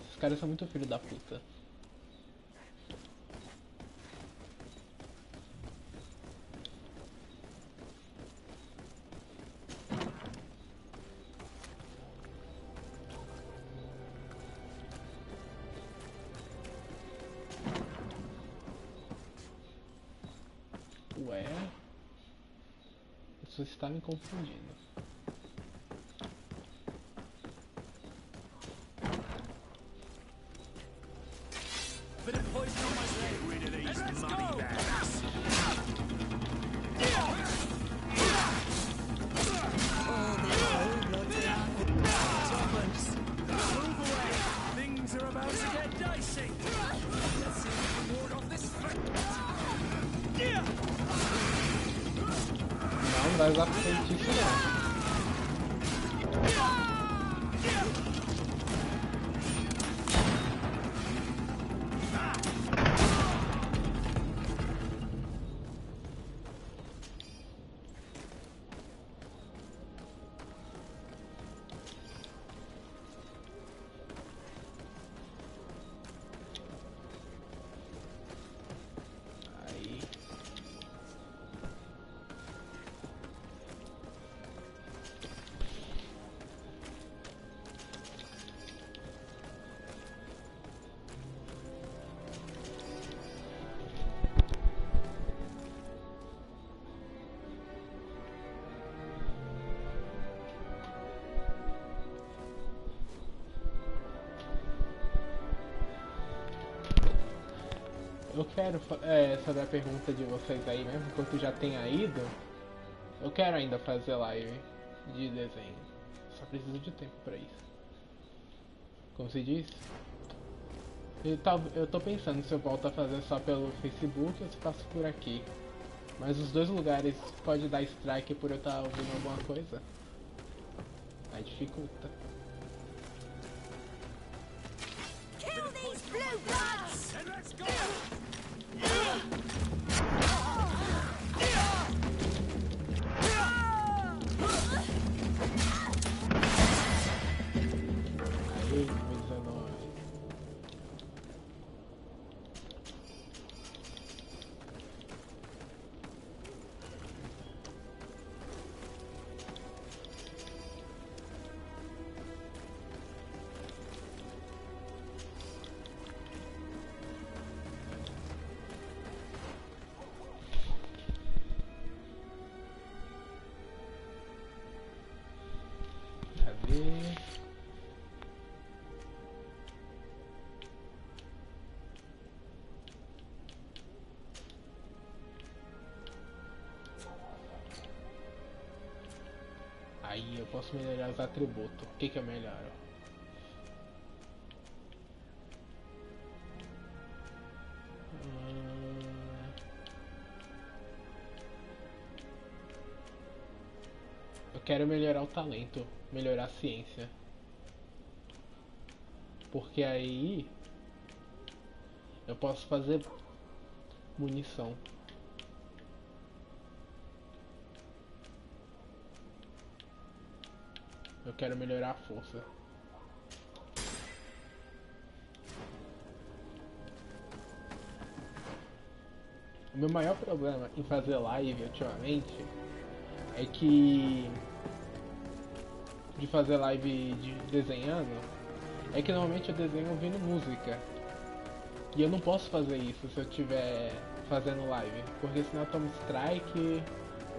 Esses caras são muito filho da puta. Ué? Isso está me confundindo. Bit of poison on my leg. Get rid of these Let's money go. bags. Move away. Things are about to get dicey. Let's see if we can ward off this threat. Não vai usar feitiço não. Eu quero, sobre a pergunta de vocês aí, mesmo enquanto já tenha ido, eu quero ainda fazer live de desenho. Só preciso de tempo pra isso. Como se diz? Eu tô pensando se eu volto a fazer só pelo Facebook ou se faço por aqui. Mas os dois lugares pode dar strike por eu estar ouvindo alguma coisa. Aí dificulta. Kill these blue bloods! And let's go. Aí, 19. Cadê? Aí eu posso melhorar os atributos. O que eu melhoro? Eu quero melhorar o talento, melhorar a ciência. Porque aí eu posso fazer munição. Eu quero melhorar a força. O meu maior problema em fazer live ultimamente é que de fazer live desenhando é que normalmente eu desenho ouvindo música. E eu não posso fazer isso se eu estiver fazendo live, porque senão eu tomo strike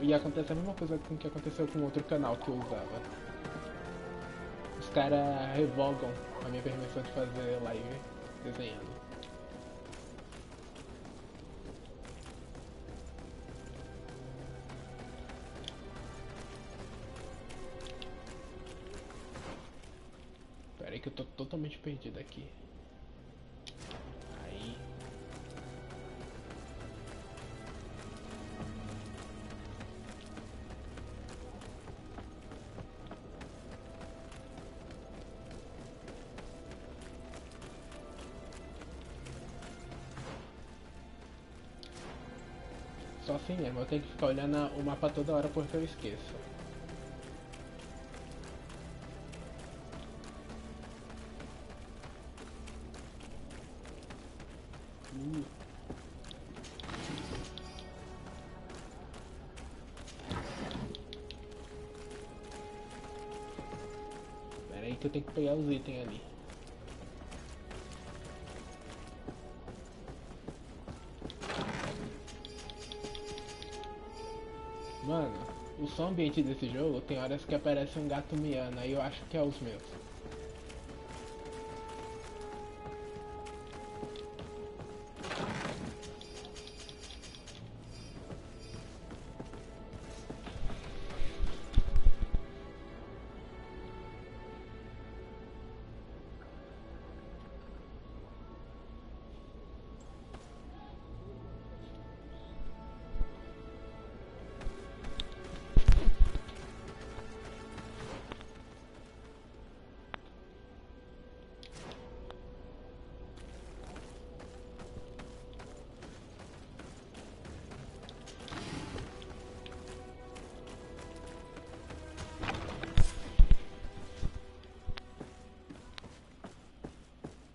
e acontece a mesma coisa com que aconteceu com outro canal que eu usava. Os caras revogam a minha permissão de fazer live desenhando. Pera aí que eu tô totalmente perdido aqui. Aí. Só assim mesmo, eu tenho que ficar olhando o mapa toda hora porque eu esqueço. Pera aí que eu tenho que pegar os itens ali. Mano, o som ambiente desse jogo tem horas que aparece um gato miando, aí eu acho que é os meus.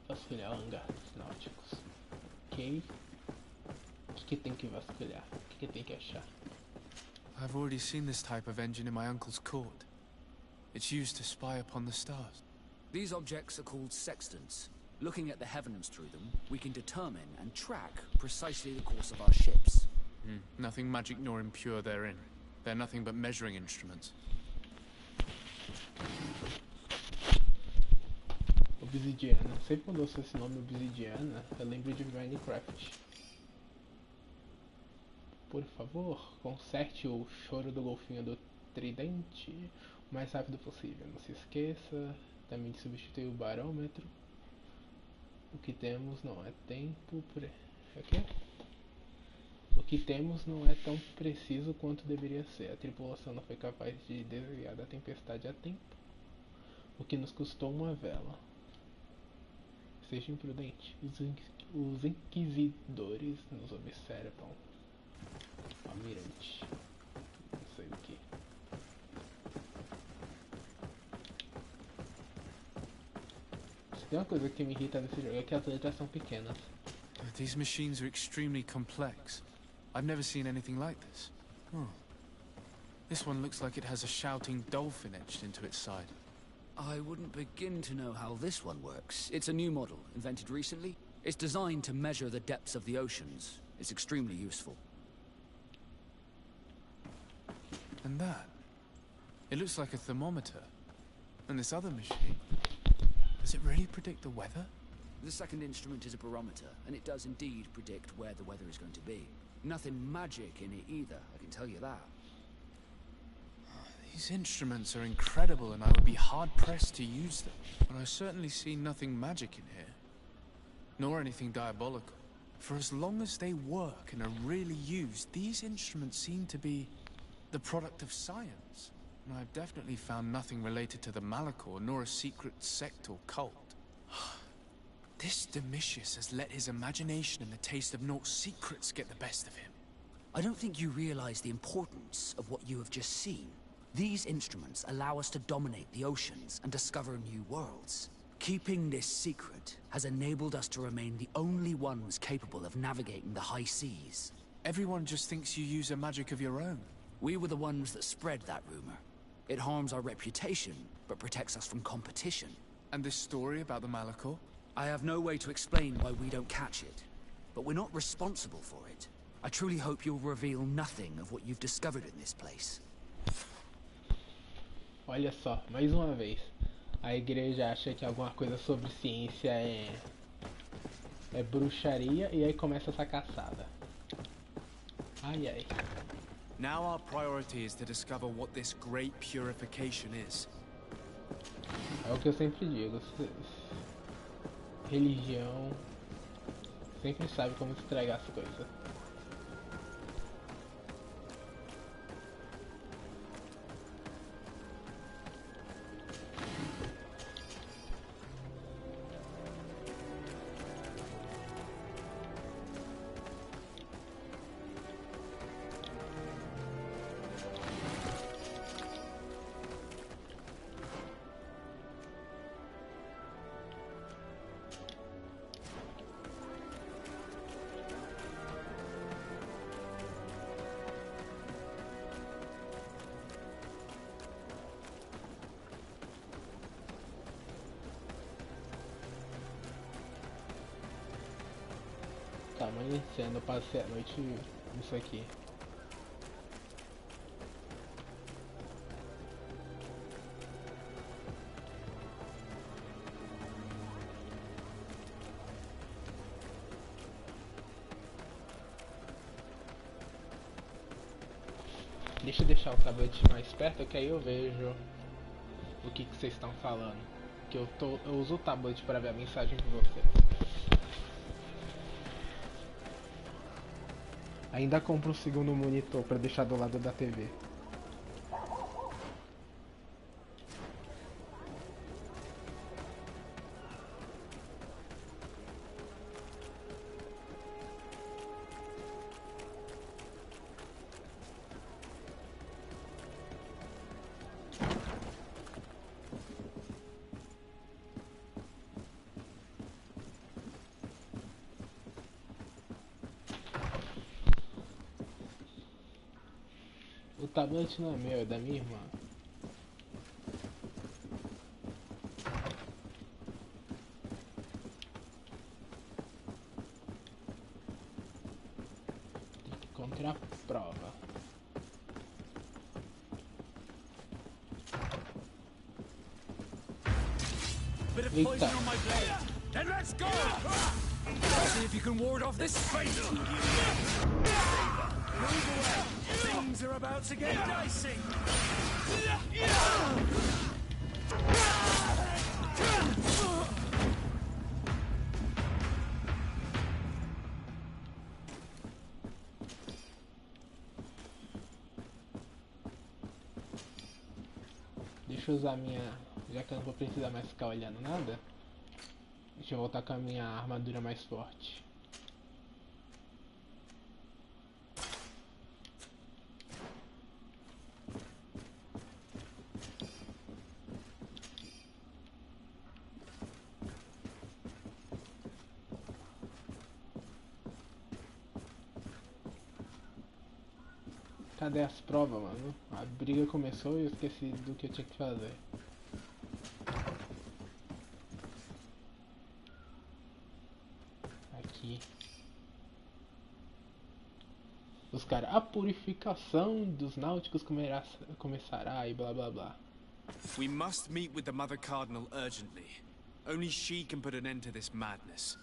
Vasculhar hangares náuticos. Ok. O que tem que vasculhar? O que tem que achar? I've already seen this type of engine in my uncle's court. It's used to spy upon the stars. These objects are called sextants. Looking at the heavens through them, we can determine and track precisely the course of our ships. Nothing magic nor impure therein. They're nothing but measuring instruments. Obsidiana. Sempre quando eu ouço esse nome Obsidiana, eu lembro de Minecraft. Por favor, conserte o choro do golfinho do tridente o mais rápido possível. Não se esqueça também de substituir o barômetro. O que temos não é tempo... O que temos não é tão preciso quanto deveria ser. A tripulação não foi capaz de desviar da tempestade a tempo, o que nos custou uma vela. Seja imprudente. Os inquisidores nos observam. Almirante. Não sei o que. Se tem uma coisa que me irrita nesse jogo é que as letras são pequenas. These machines are extremely complex. I've never seen anything like this. This one looks like it has a shouting dolphin etched into its side. I wouldn't begin to know how this one works. It's a new model, invented recently. It's designed to measure the depths of the oceans. It's extremely useful. And that? It looks like a thermometer. And this other machine? Does it really predict the weather? The second instrument is a barometer, and it does indeed predict where the weather is going to be. Nothing magic in it either, I can tell you that. These instruments are incredible, and I would be hard-pressed to use them. But I certainly see nothing magic in here. Nor anything diabolical. For as long as they work and are really used, these instruments seem to be the product of science. And I've definitely found nothing related to the Malachor, nor a secret sect or cult. This Domitius has let his imagination and the taste of Naught's secrets get the best of him. I don't think you realize the importance of what you have just seen. These instruments allow us to dominate the oceans and discover new worlds. Keeping this secret has enabled us to remain the only ones capable of navigating the high seas. Everyone just thinks you use a magic of your own. We were the ones that spread that rumor. It harms our reputation, but protects us from competition. And this story about the Malachor? I have no way to explain why we don't catch it, but we're not responsible for it. I truly hope you'll reveal nothing of what you've discovered in this place. Olha só, mais uma vez. A igreja acha que alguma coisa sobre ciência é bruxaria e aí começa essa caçada. Ai ai. Now our priority is to discover what this great purification is. É o que eu sempre digo. Religião sempre sabe como estragar as coisas. Tá amanhecendo, eu passei a noite nisso aqui. Deixa eu deixar o tablet mais perto, que aí eu vejo o que vocês estão falando. Que eu uso o tablet para ver a mensagem de vocês. Ainda compro um segundo monitor para deixar do lado da TV. O tablet não é meu, é da minha irmã. Tem que encontrar a prova. Bit of poison on my blade. Then let's go! See if you can ward off this fate. Move away. Things are about to get dicey. Deixa eu usar minha... Já que eu não vou precisar mais ficar olhando nada. Deixa eu voltar com a minha armadura mais forte. Cadê as provas, mano? A briga começou e eu esqueci do que eu tinha que fazer. Aqui. Os caras, a purificação dos náuticos começará e blá blá blá. We must meet with the Mother Cardinal urgently. Only she can put an end to this madness.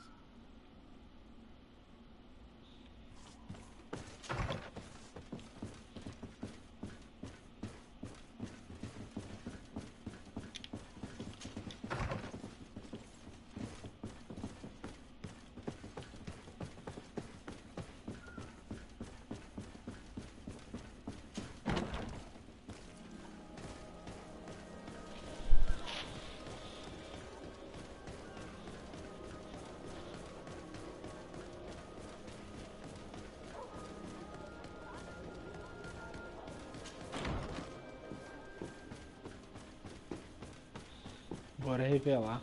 Bora revelar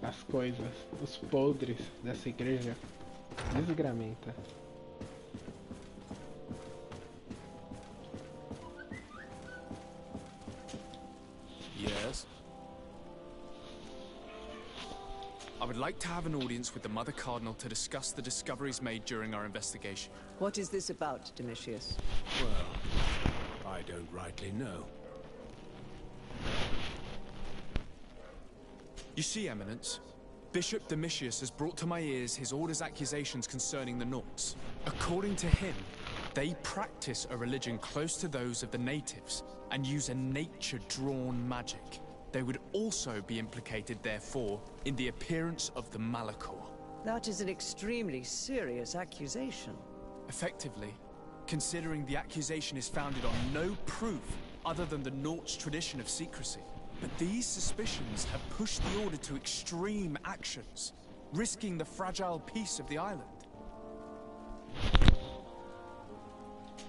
as coisas, os podres dessa igreja desgramenta. Yes? I would like to have an audience with the Mother Cardinal to discuss the discoveries made during our investigation. What is this about, Domitius? Well, I don't rightly know. You see, Eminence, Bishop Domitius has brought to my ears his order's accusations concerning the Nauts. According to him, they practice a religion close to those of the natives and use a nature-drawn magic. They would also be implicated, therefore, in the appearance of the Malachor. That is an extremely serious accusation. Effectively, considering the accusation is founded on no proof other than the Nauts' tradition of secrecy. But these suspicions have pushed the Order to extreme actions, risking the fragile peace of the island.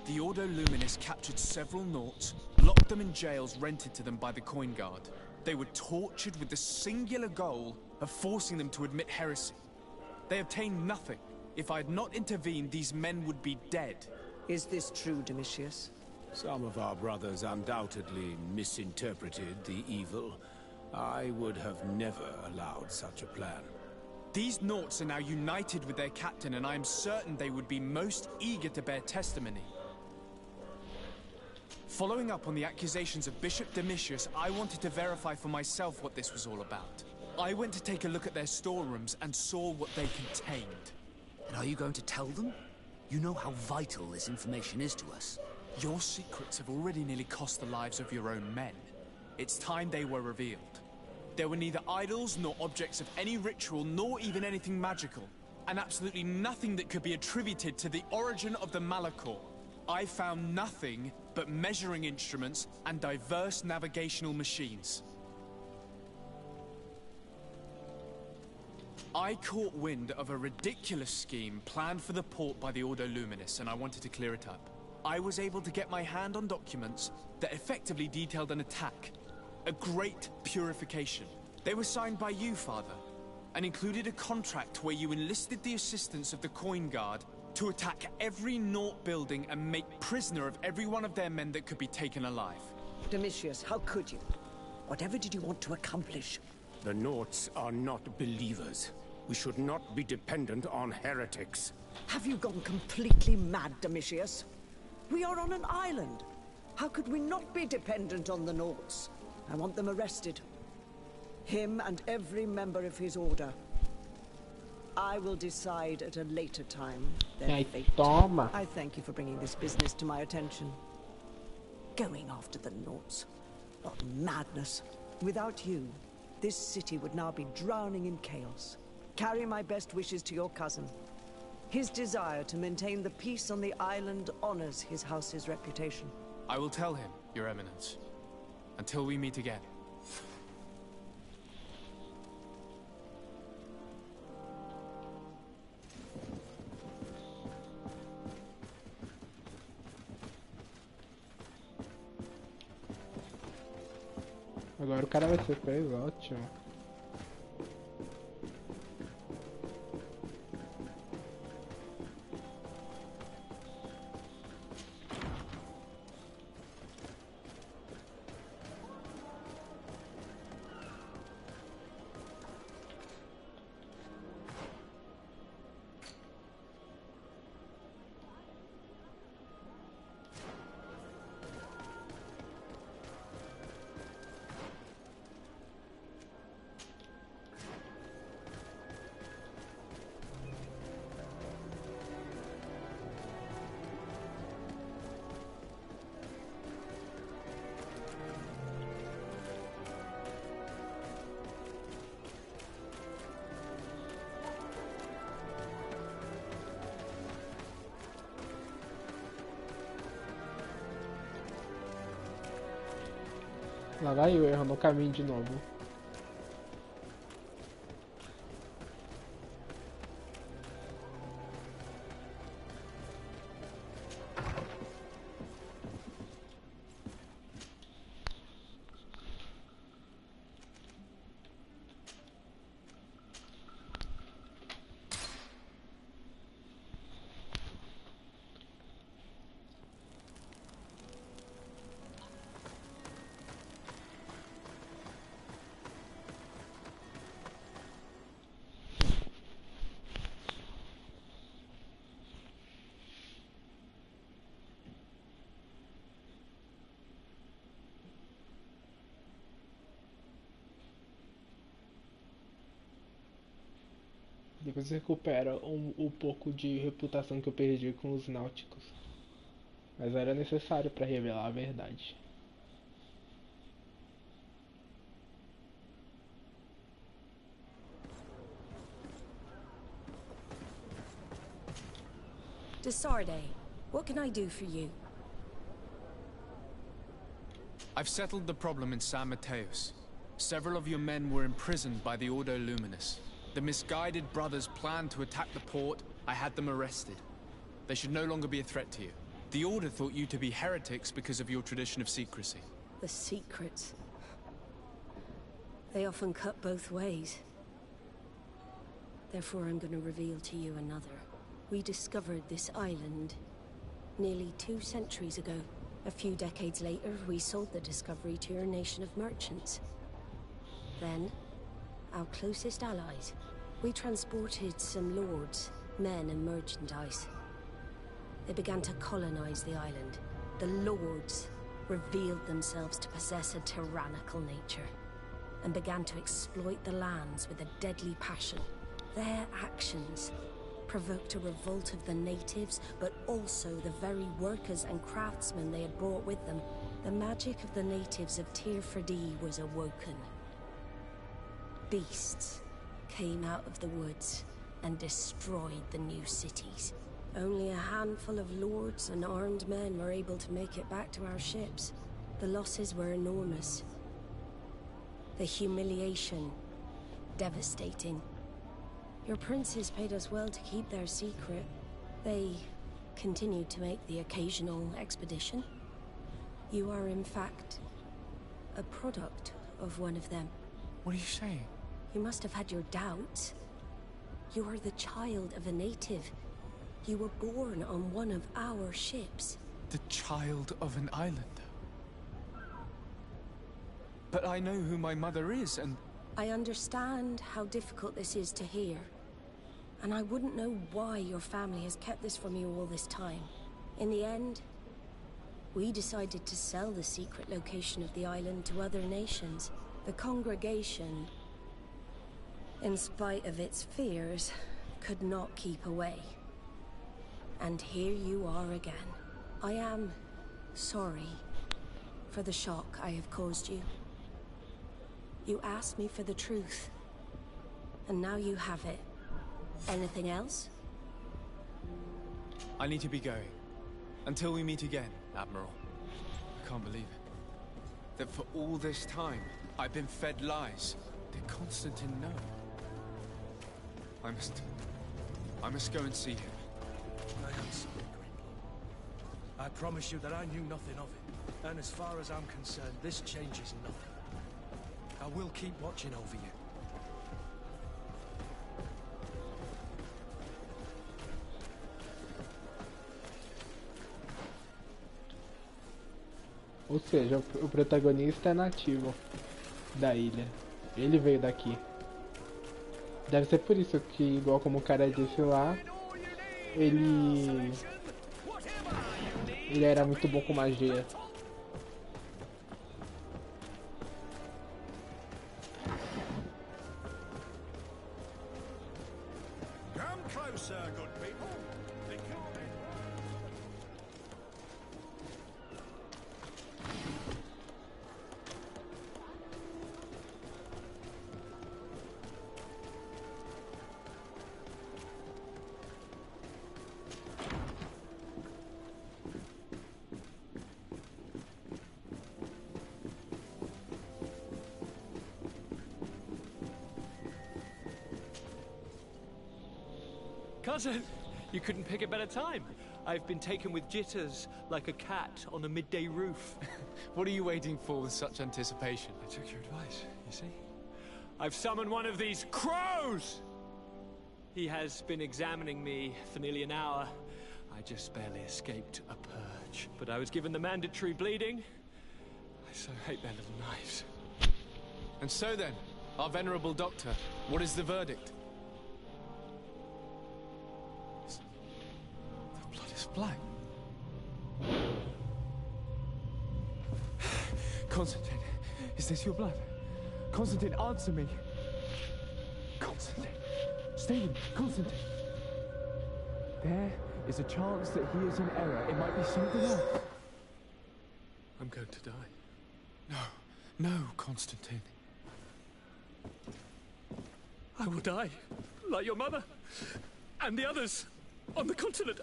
The Ordo Luminis captured several Nauts, locked them in jails rented to them by the Coin Guard. They were tortured with the singular goal of forcing them to admit heresy. They obtained nothing. If I had not intervened, these men would be dead. Is this true, Domitius? Some of our brothers undoubtedly misinterpreted the evil. I would have never allowed such a plan. These Nauts are now united with their captain, and I am certain they would be most eager to bear testimony. Following up on the accusations of Bishop Domitius, I wanted to verify for myself what this was all about. I went to take a look at their storerooms and saw what they contained. And are you going to tell them? You know how vital this information is to us. Your secrets have already nearly cost the lives of your own men. It's time they were revealed. There were neither idols nor objects of any ritual, nor even anything magical, and absolutely nothing that could be attributed to the origin of the Malachor. I found nothing but measuring instruments and diverse navigational machines. I caught wind of a ridiculous scheme planned for the port by the Ordo Luminis, and I wanted to clear it up. I was able to get my hand on documents that effectively detailed an attack. A great purification. They were signed by you, Father, and included a contract where you enlisted the assistance of the Coin Guard to attack every Naught building and make prisoner of every one of their men that could be taken alive. Domitius, how could you? Whatever did you want to accomplish? The Naughts are not believers. We should not be dependent on heretics. Have you gone completely mad, Domitius? We are on an island. How could we not be dependent on the Naughts? I want them arrested. Him and every member of his order. I will decide at a later time their fate. Toma. I thank you for bringing this business to my attention. Going after the Naughts. What madness. Without you, this city would now be drowning in chaos. Carry my best wishes to your cousin. His desire to maintain the peace on the island honors his house's reputation. I will tell him, Your Eminence. Until we meet again. Agora o cara vai ser preso, ótimo. Lá vai o erro no caminho de novo. Depois recupera o pouco de reputação que eu perdi com os náuticos. Mas era necessário para revelar a verdade. Desarde, what can I do for you? I've settled the problem in San Mateus. Several of your men were imprisoned by the Ordo Luminis. The misguided brothers planned to attack the port. I had them arrested. They should no longer be a threat to you. The Order thought you to be heretics because of your tradition of secrecy. The secrets. They often cut both ways. Therefore, I'm going to reveal to you another. We discovered this island nearly 2 centuries ago. A few decades later, we sold the discovery to your nation of merchants. Then, our closest allies. We transported some lords, men and merchandise. They began to colonize the island. The lords revealed themselves to possess a tyrannical nature and began to exploit the lands with a deadly passion. Their actions provoked a revolt of the natives, but also the very workers and craftsmen they had brought with them. The magic of the natives of Tir Ferdee was awoken. Beasts came out of the woods and destroyed the new cities. Only a handful of lords and armed men were able to make it back to our ships. The losses were enormous. The humiliation, devastating. Your princes paid us well to keep their secret. They continued to make the occasional expedition. You are, in fact, a product of one of them. What are you saying? You must have had your doubts. You are the child of a native. You were born on one of our ships. The child of an islander. But I know who my mother is, and... I understand how difficult this is to hear. And I wouldn't know why your family has kept this from you all this time. In the end, we decided to sell the secret location of the island to other nations. The congregation, in spite of its fears, could not keep away. And here you are again. I am sorry for the shock I have caused you. You asked me for the truth, and now you have it. Anything else? I need to be going. Until we meet again, Admiral. I can't believe it. That for all this time, I've been fed lies. Did Constantine know? I must go and see him. I am sorry, Greedfall. I promise you that I knew nothing of it. And as far as I'm concerned, this changes nothing. I will keep watching over you. Ou seja, o protagonista é nativo da ilha. Ele veio daqui. Deve ser por isso que, igual como o cara disse lá, ele era muito bom com magia. Come closer, good people. Cousin, you couldn't pick a better time. I've been taken with jitters like a cat on a midday roof. What are you waiting for with such anticipation? I took your advice, you see. I've summoned one of these crows! He has been examining me for nearly an hour. I just barely escaped a purge. But I was given the mandatory bleeding. I so hate their little knives. And so then, our venerable doctor, what is the verdict? The blood is black. Constantine, is this your blood? Constantine, answer me. Constantine. Stephen, Constantine. There is a chance that he is in error. It might be something else. I'm going to die. No, Constantine. I will die, like your mother, and the others on the continent.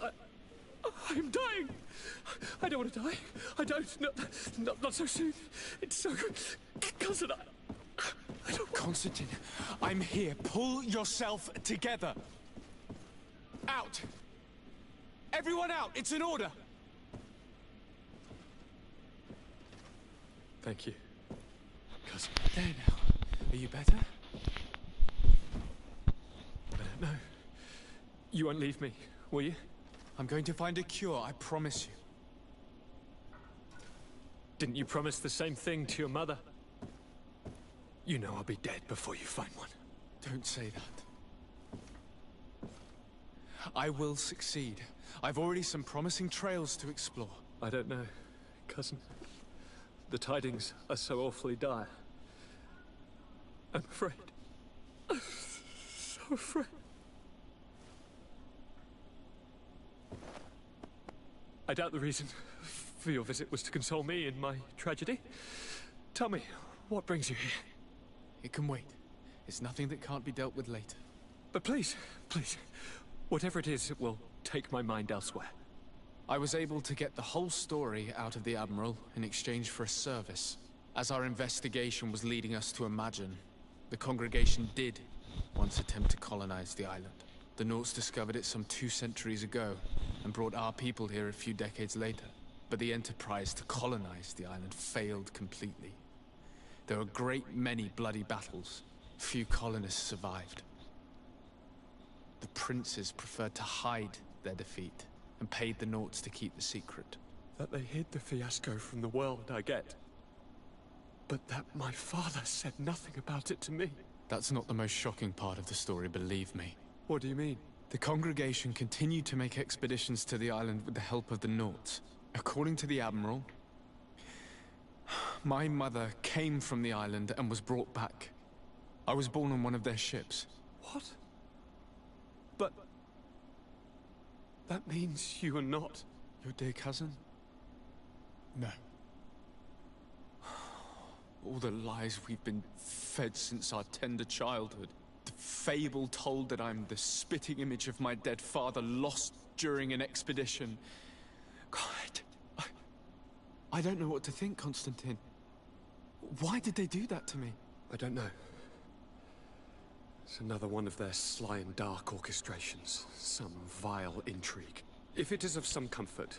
I'm dying. I don't want to die. I don't. Not so soon. It's so good. Cousin, I don't... Constantine, I'm here. Pull yourself together. Out. Everyone out. It's an order. Thank you, cousin. There now. Are you better? I don't know. You won't leave me, will you? I'm going to find a cure, I promise you. Didn't you promise the same thing to your mother? You know I'll be dead before you find one. Don't say that. I will succeed. I've already some promising trails to explore. I don't know, cousin. The tidings are so awfully dire. I'm afraid. I'm so afraid. I doubt the reason for your visit was to console me in my tragedy. Tell me, what brings you here? It can wait. It's nothing that can't be dealt with later. But please, please, whatever it is, it will take my mind elsewhere. I was able to get the whole story out of the Admiral in exchange for a service. As our investigation was leading us to imagine, the congregation did once attempt to colonize the island. The Nauts discovered it some 2 centuries ago and brought our people here a few decades later. But the enterprise to colonize the island failed completely. There were a great many bloody battles. Few colonists survived. The princes preferred to hide their defeat and paid the Nauts to keep the secret. That they hid the fiasco from the world, I get. But that my father said nothing about it to me. That's not the most shocking part of the story, believe me. What do you mean? The congregation continued to make expeditions to the island with the help of the Nauts. According to the Admiral, my mother came from the island and was brought back. I was born on one of their ships. What? But... that means you are not... your dear cousin? No. All the lies we've been fed since our tender childhood. The fable told that I'm the spitting image of my dead father lost during an expedition. God, I don't know what to think, Constantine. Why did they do that to me? I don't know. It's another one of their sly and dark orchestrations. Some vile intrigue. If it is of some comfort,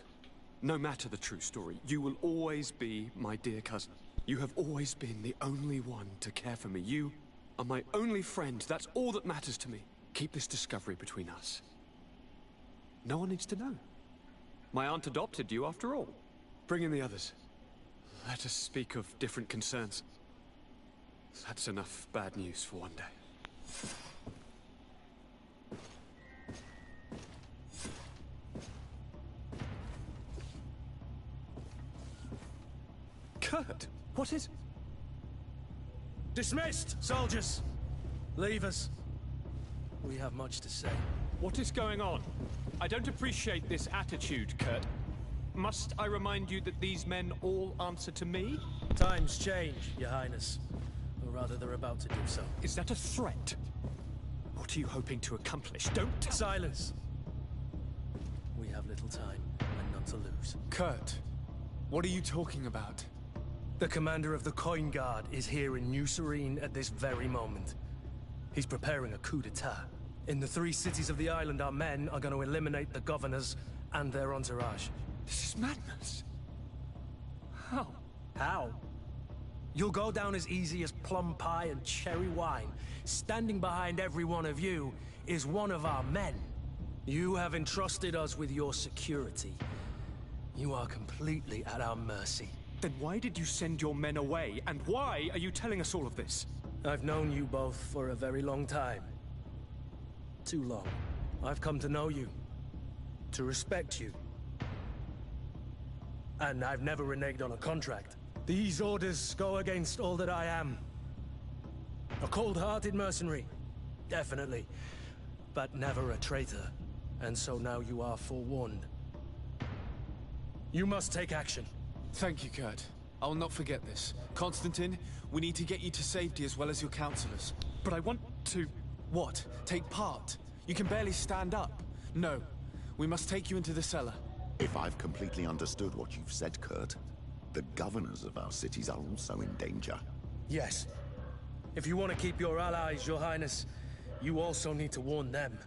no matter the true story, you will always be my dear cousin. You have always been the only one to care for me. You are my only friend. That's all that matters to me. Keep this discovery between us. No one needs to know. My aunt adopted you after all. Bring in the others. Let us speak of different concerns. That's enough bad news for one day. Kurt, what is... Dismissed, soldiers! Leave us. We have much to say. What is going on? I don't appreciate this attitude, Kurt. Must I remind you that these men all answer to me? Times change, Your Highness. Or rather, they're about to do so. Is that a threat? What are you hoping to accomplish? Don't... Silence! We have little time, and none to lose. Kurt, what are you talking about? The commander of the Coin Guard is here in New Serene at this very moment. He's preparing a coup d'etat. In the 3 cities of the island, our men are going to eliminate the governors and their entourage. This is madness. How? How? You'll go down as easy as plum pie and cherry wine. Standing behind every one of you is one of our men. You have entrusted us with your security. You are completely at our mercy. Then why did you send your men away? And why are you telling us all of this? I've known you both for a very long time. Too long. I've come to know you. To respect you. And I've never reneged on a contract. These orders go against all that I am. A cold-hearted mercenary. Definitely. But never a traitor. And so now you are forewarned. You must take action. Thank you, Kurt. I will not forget this. Constantine, we need to get you to safety as well as your counselors. But I want to... What? Take part? You can barely stand up. No. We must take you into the cellar. If I've completely understood what you've said, Kurt, the governors of our cities are also in danger. Yes. If you want to keep your allies, Your Highness, you also need to warn them.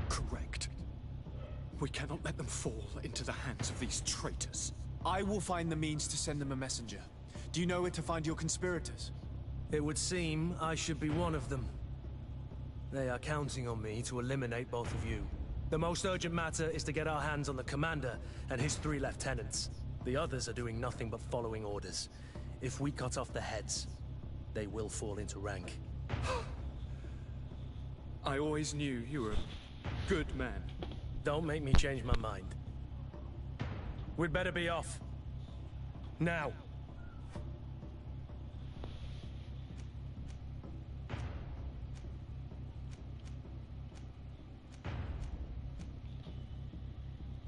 Correct. We cannot let them fall into the hands of these traitors. I will find the means to send them a messenger. Do you know where to find your conspirators? It would seem I should be one of them. They are counting on me to eliminate both of you. The most urgent matter is to get our hands on the commander and his 3 lieutenants. The others are doing nothing but following orders. If we cut off their heads, they will fall into rank. I always knew you were a good man. Don't make me change my mind. We'd better be off. Now.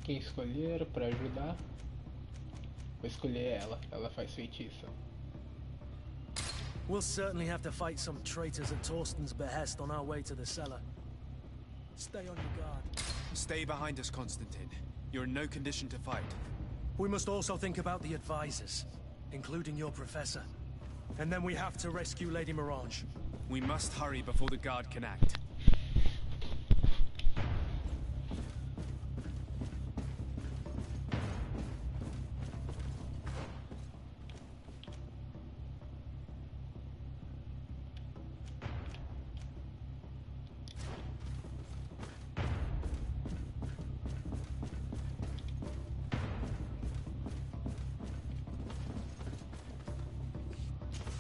Quem escolheram pra ajudar? Vou escolher ela. Ela faz feitiço. We'll certainly have to fight some traitors at Torsten's behest on our way to the cellar. Stay on your guard. Stay behind us, Constantine. You're in no condition to fight. We must also think about the advisors, including your professor. And then we have to rescue Lady Mirage. We must hurry before the guard can act.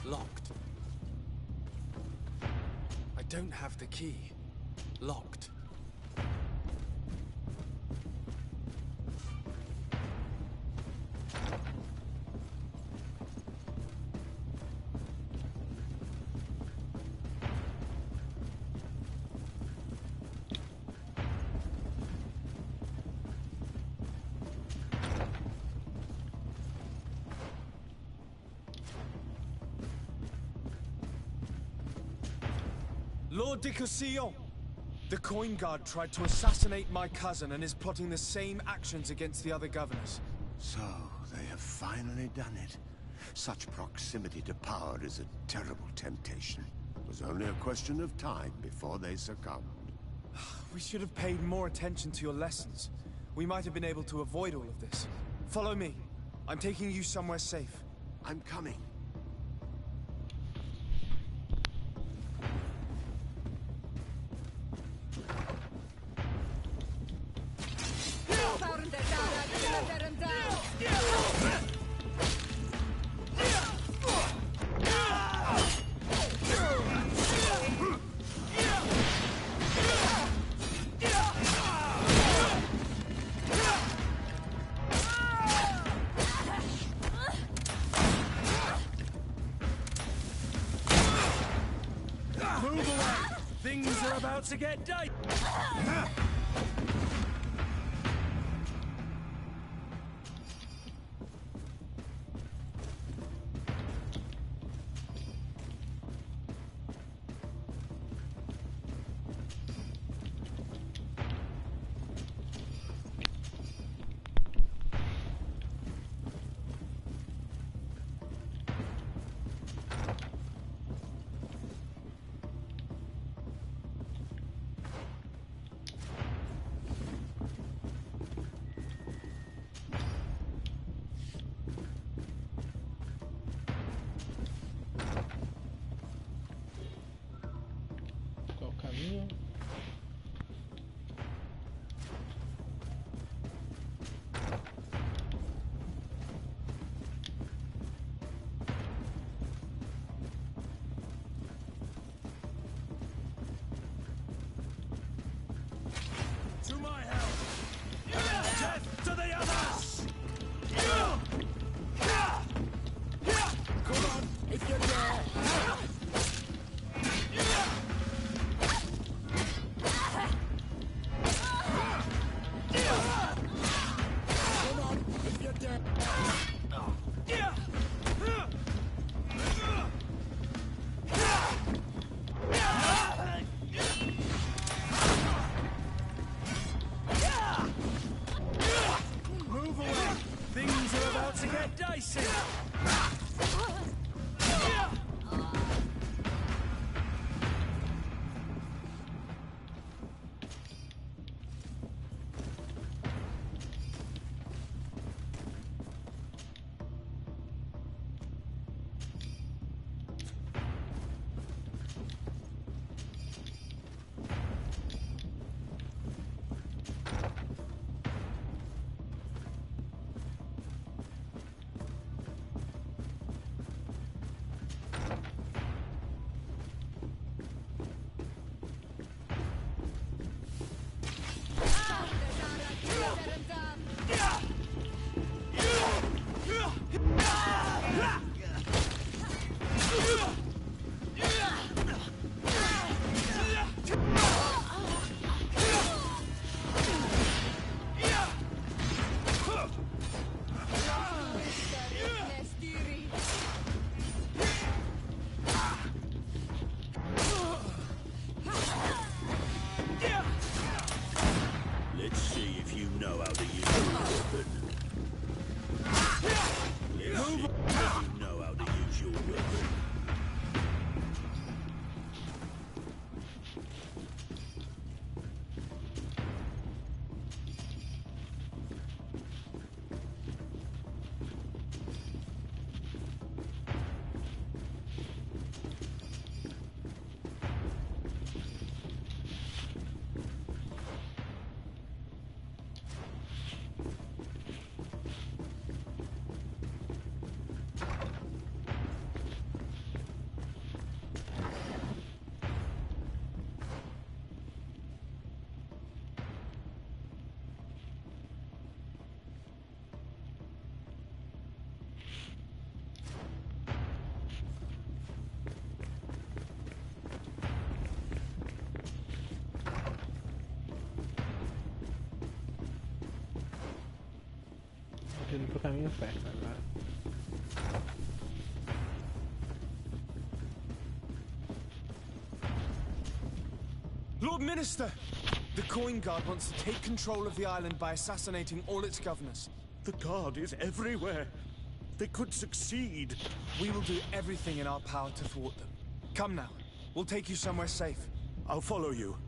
Locked. I don't have the key. Locked. Lord de Cossillon! The Coin Guard tried to assassinate my cousin and is plotting the same actions against the other governors. So, they have finally done it. Such proximity to power is a terrible temptation. It was only a question of time before they succumbed. We should have paid more attention to your lessons. We might have been able to avoid all of this. Follow me. I'm taking you somewhere safe. I'm coming. Move away! Things are about to get dicey! Qual o caminho? To my help! Death to the others! Come on, if you dare! Come on, if you dare! Move away! Things are about to get dicey! see if you know how to use your weapon. Let's see if you know how to use your weapon. Indo pro caminho certo agora. Lord Minister! The Coin Guard wants to take control of the island by assassinating all its governors. The Guard is everywhere. They could succeed. We will do everything in our power to thwart them. Come now. We'll take you somewhere safe. I'll follow you.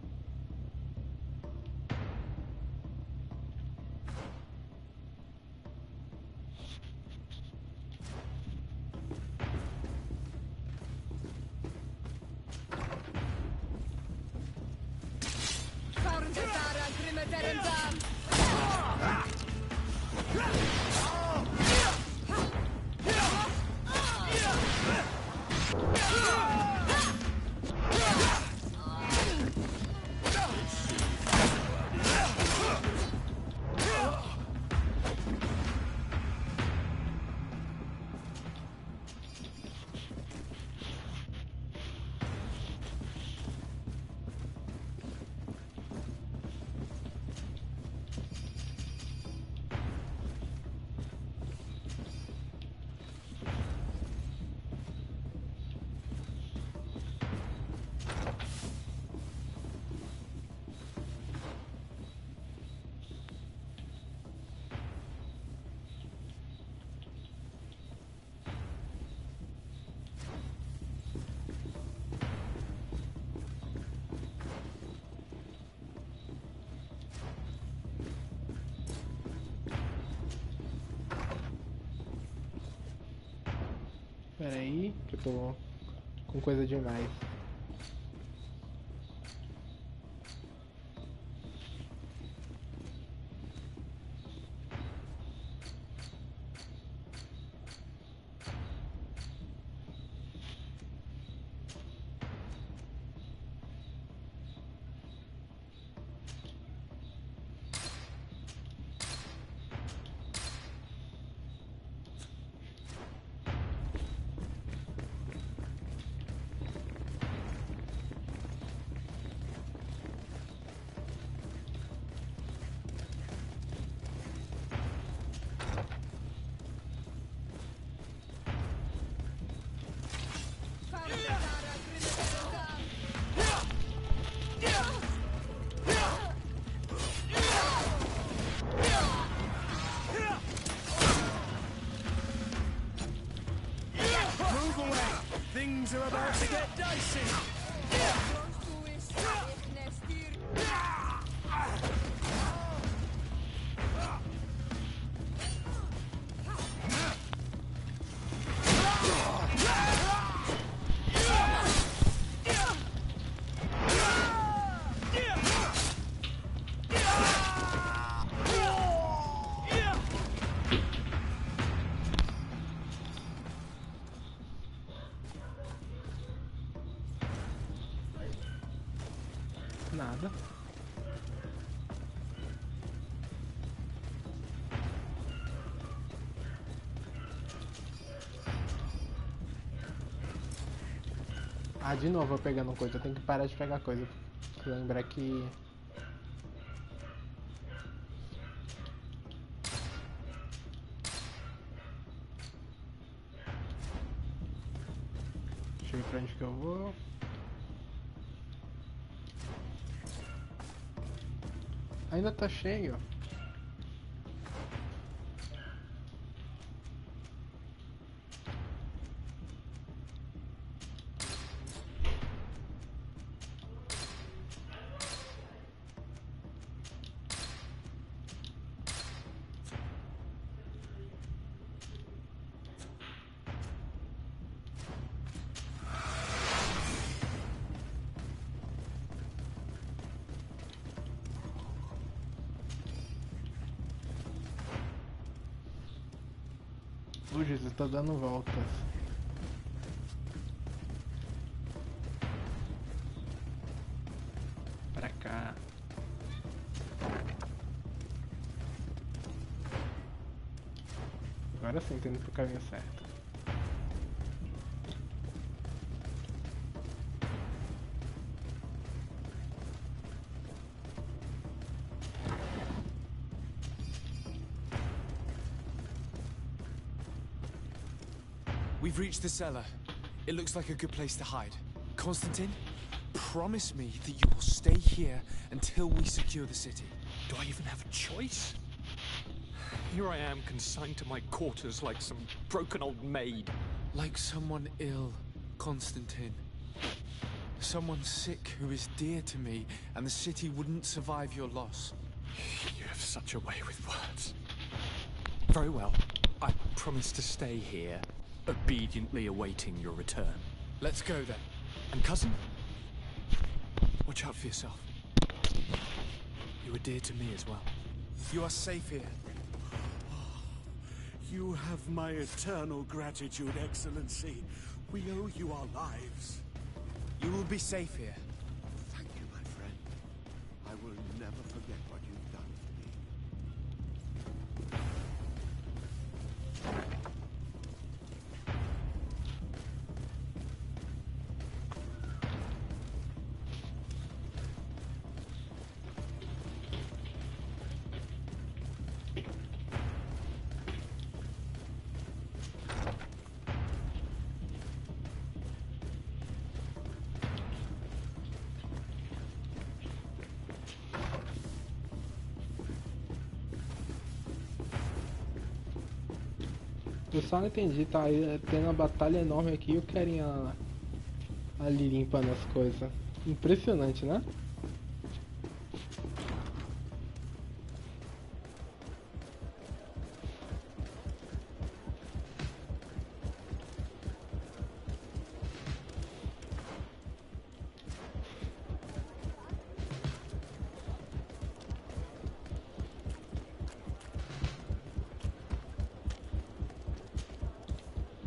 Pera aí, que eu tô com coisa demais. Things are about to get dicey! Nada. Ah, de novo eu pegando coisa. Eu tenho que parar de pegar coisa. Lembrar que... Deixa eu ver pra onde que eu vou. Ainda tá cheio. O Jesus tá dando voltas. Pra cá. Agora sim, tô indo pro caminho certo. We've reached the cellar. It looks like a good place to hide. Constantine, promise me that you will stay here until we secure the city. Do I even have a choice? Here I am, consigned to my quarters like some broken old maid. Like someone ill, Constantine. Someone sick who is dear to me, and the city wouldn't survive your loss. You have such a way with words. Very well. I promise to stay here, obediently awaiting your return. Let's go then. And cousin, watch out for yourself. You were dear to me as well. You are safe here. You have my eternal gratitude, Excellency. We owe you our lives. You will be safe here. Thank you, my friend. I will never forget what you've done for me. Eu só não entendi, tá tendo uma batalha enorme aqui e o carinha ali limpando as coisas. Impressionante, né?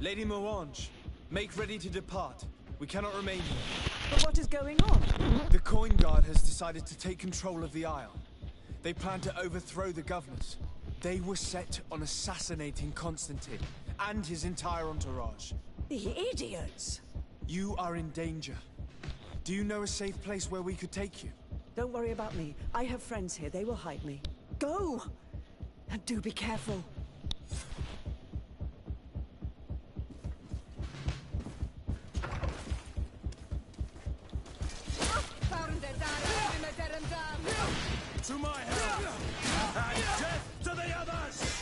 Lady Morange, make ready to depart. We cannot remain here. But what is going on? The Coin Guard has decided to take control of the Isle. They plan to overthrow the governors. They were set on assassinating Constantine and his entire entourage. The idiots! You are in danger. Do you know a safe place where we could take you? Don't worry about me. I have friends here. They will hide me. Go! And do be careful. To my help! And death to the others!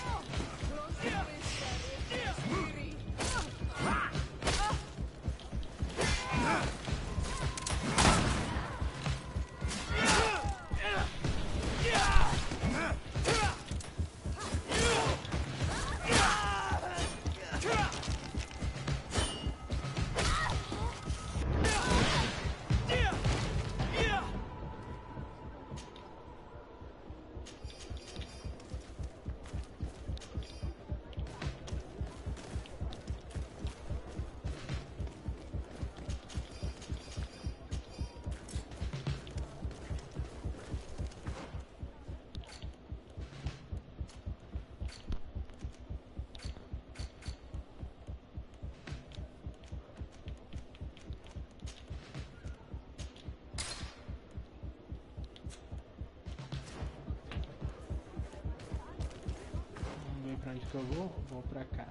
Pra onde que eu vou? Vou pra cá.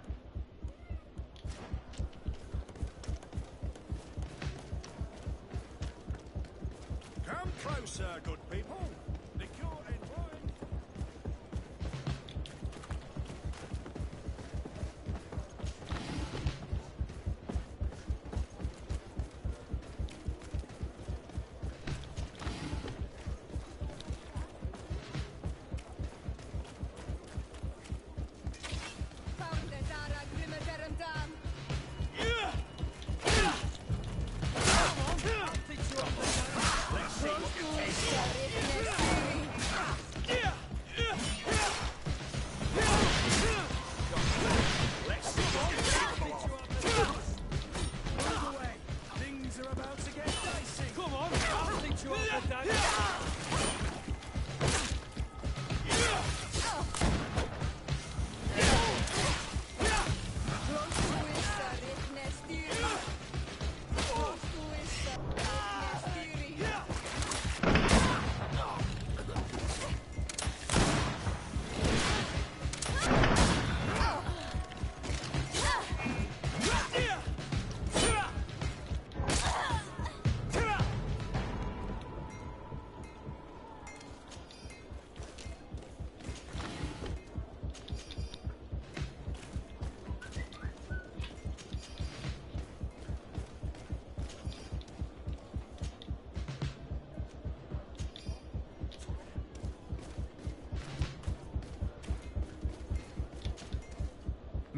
Come closer, good people. The cure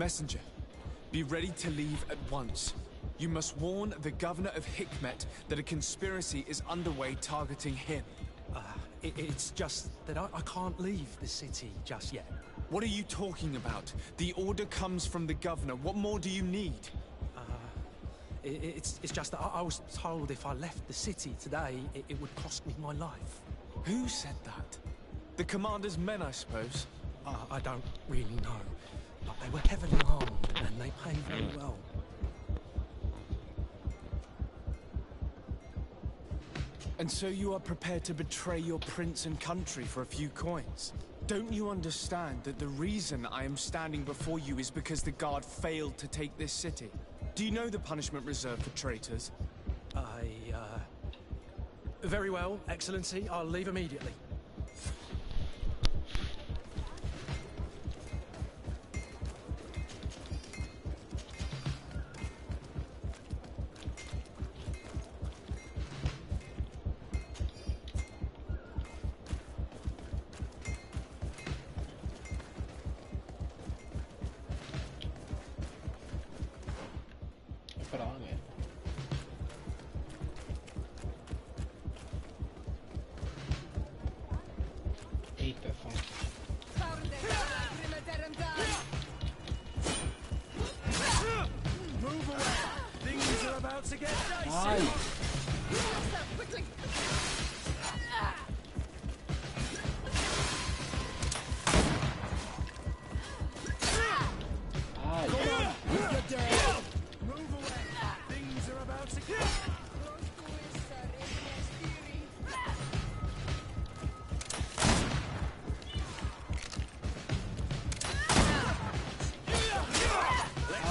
Messenger, be ready to leave at once. You must warn the governor of Hikmet that a conspiracy is underway targeting him. It's just that I can't leave the city just yet. What are you talking about? The order comes from the governor. What more do you need? It's just that I was told if I left the city today, it would cost me my life. Who said that? The commander's men, I suppose? I don't really know. But they were heavily armed, and they pay very well. And so you are prepared to betray your prince and country for a few coins? Don't you understand that the reason I am standing before you is because the guard failed to take this city? Do you know the punishment reserved for traitors? Very well, Excellency. I'll leave immediately.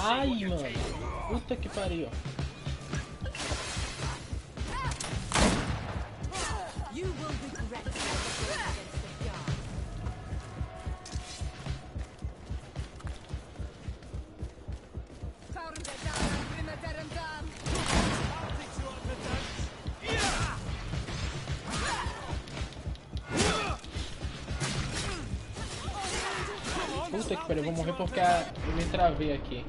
Ai, mano. Puta que pariu. Puta que pariu, eu vou morrer porque eu me travei aqui.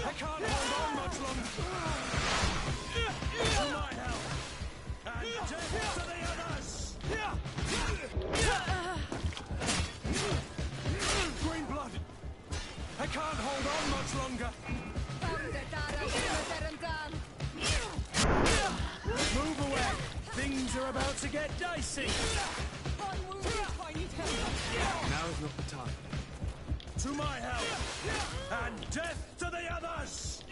I can't hold on much longer. To my hell. death to the others! Green blood! I can't hold on much longer! Move away! Things are about to get dicey! Now's not the time. To my help! And death to the others!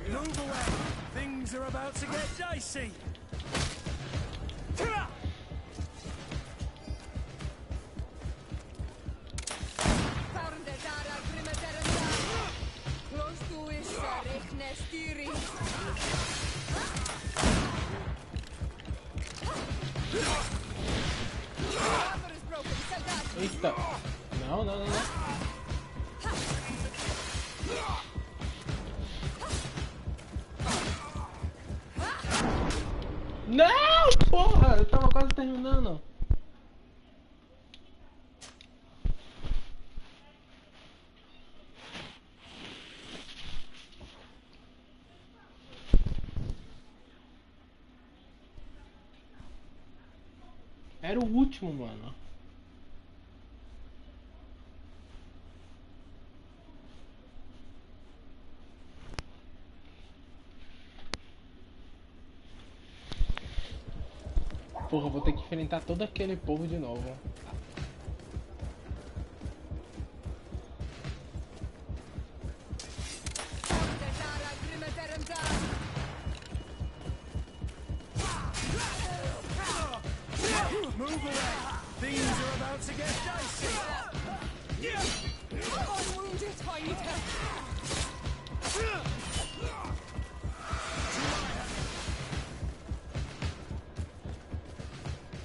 Move away! Things are about to get dicey! Eita! Não, não, não, não. Não, porra! Eu tava quase terminando. Era o último, mano. Porra, vou ter que enfrentar todo aquele povo de novo. Move away! Things are about to get dicey! Unwounded, tiny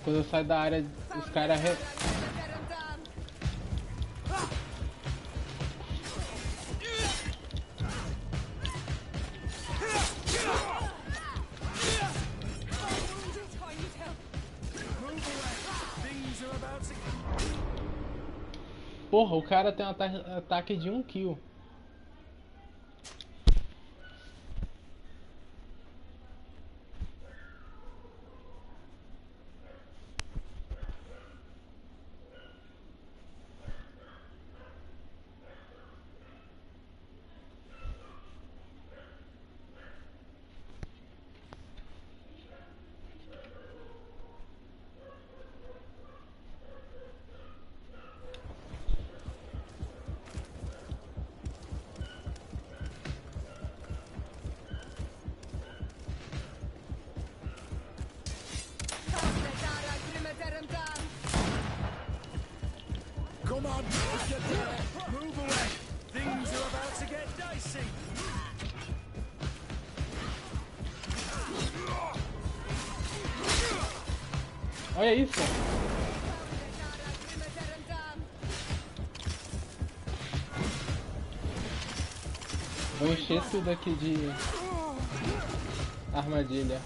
Quando eu saio da área, os caras... Porra, o cara tem um ataque de 1 kill. Come on, let's get there. Move away. Things are about to get dicey. Olha isso. Vou encher tudo aqui de armadilha.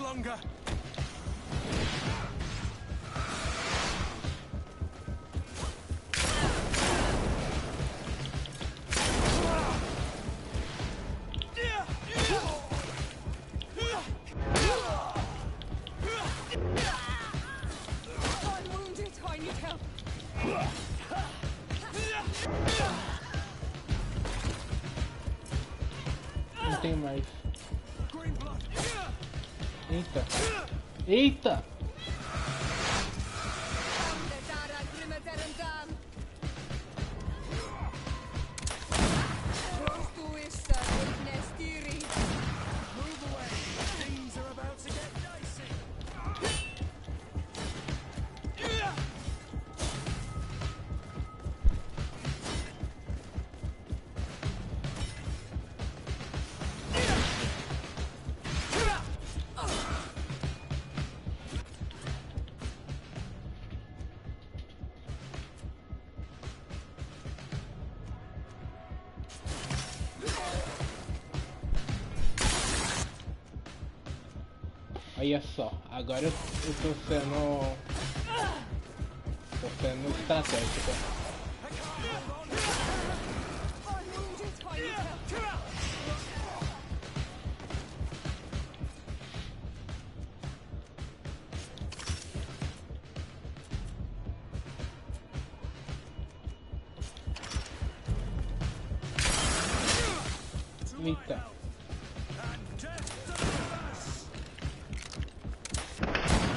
Longer. Não tem mais. Eita! Eita! Olha só, agora eu tô sendo... Tô sendo estratégico. Eita.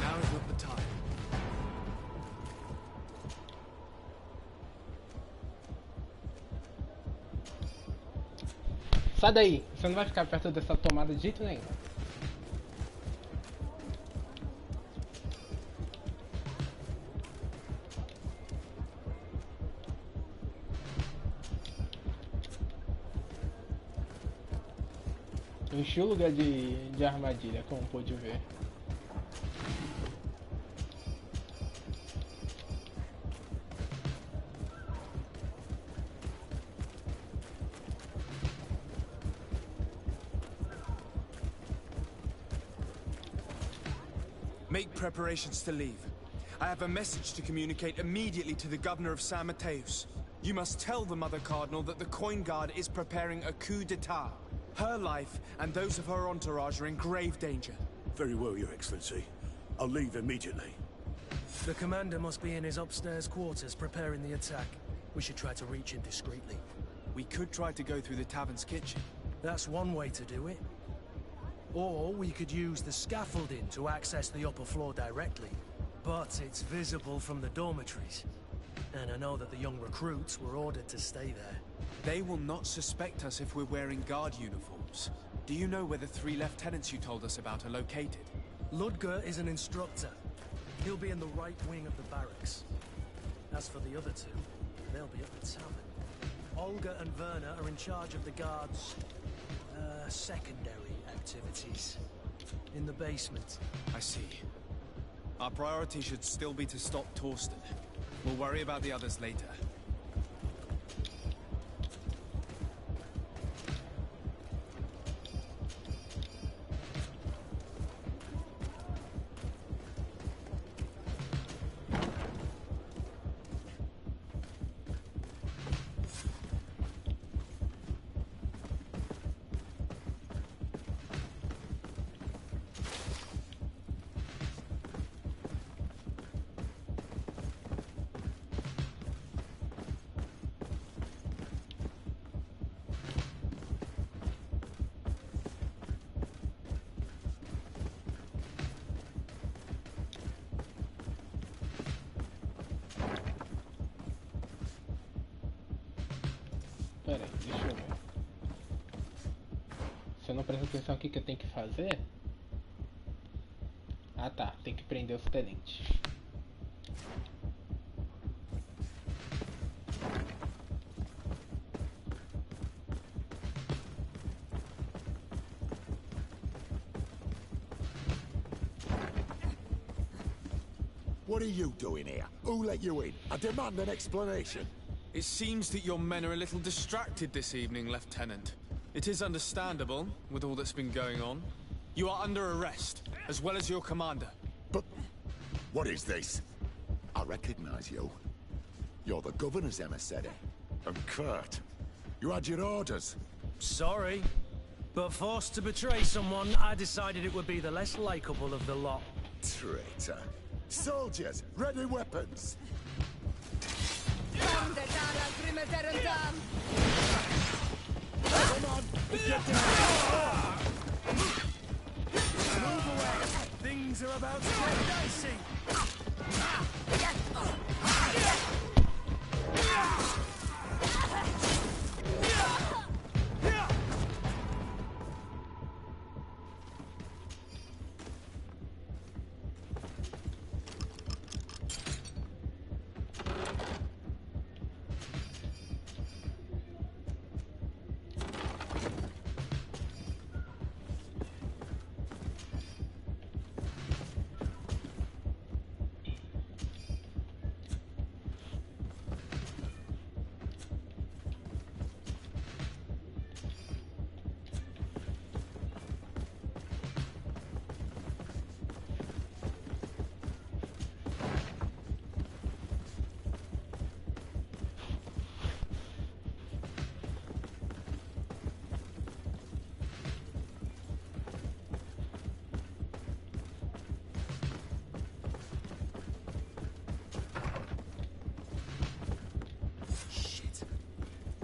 Now is not the time. Sai daí, você não vai ficar perto dessa tomada de jeito nenhum. Eu enchi o lugar de armadilha, como pôde ver. Make preparations to leave. I have a message to communicate immediately to the governor of San Mateus. You must tell the Mother Cardinal that the Coin Guard is preparing a coup d'etat. Her life and those of her entourage are in grave danger. Very well, Your Excellency. I'll leave immediately. The commander must be in his upstairs quarters preparing the attack. We should try to reach him discreetly. We could try to go through the tavern's kitchen. That's one way to do it. Or we could use the scaffolding to access the upper floor directly. But it's visible from the dormitories. And I know that the young recruits were ordered to stay there. They will not suspect us if we're wearing guard uniforms. Do you know where the 3 lieutenants you told us about are located? Ludger is an instructor. He'll be in the right wing of the barracks. As for the other 2, they'll be at the tavern. Olga and Werner are in charge of the guards' secondary activities. In the basement. I see. Our priority should still be to stop Torsten. We'll worry about the others later. Pera aí, deixa eu ver. Se eu não presto atenção, o que eu tenho que fazer? Ah tá, tem que prender os tenentes. What are you doing here? Who let you in? I demand an explanation. It seems that your men are a little distracted this evening, Lieutenant. It is understandable, with all that's been going on. You are under arrest, as well as your commander. But what is this? I recognize you. You're the governor's emissary. And Kurt, you had your orders. Sorry, but forced to betray someone, I decided it would be the less likable of the lot. Traitor. Soldiers, ready weapons. Come on, get down. Move away. Things are about to get dicey.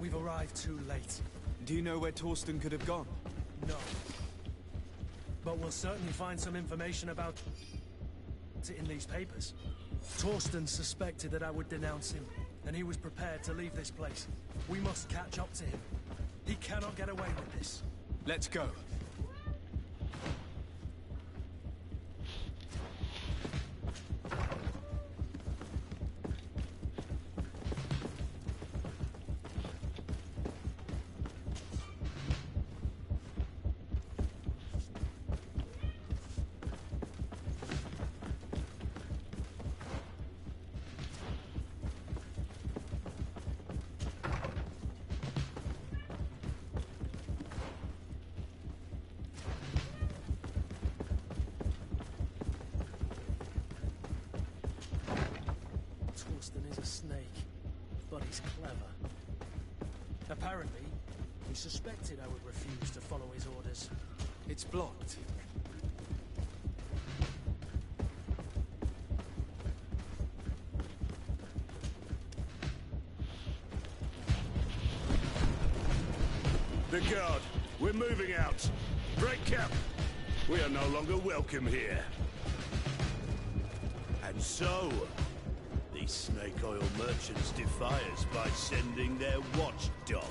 We've arrived too late. Do you know where Torsten could have gone? No. But we'll certainly find some information about it in these papers. Torsten suspected that I would denounce him, and he was prepared to leave this place. We must catch up to him. He cannot get away with this. Let's go. Torsten is a snake, but he's clever. Apparently, he suspected I would refuse to follow his orders. It's blocked. The guard, we're moving out. Break camp. We are no longer welcome here. And so, these snake oil merchants defy us by sending their watchdog.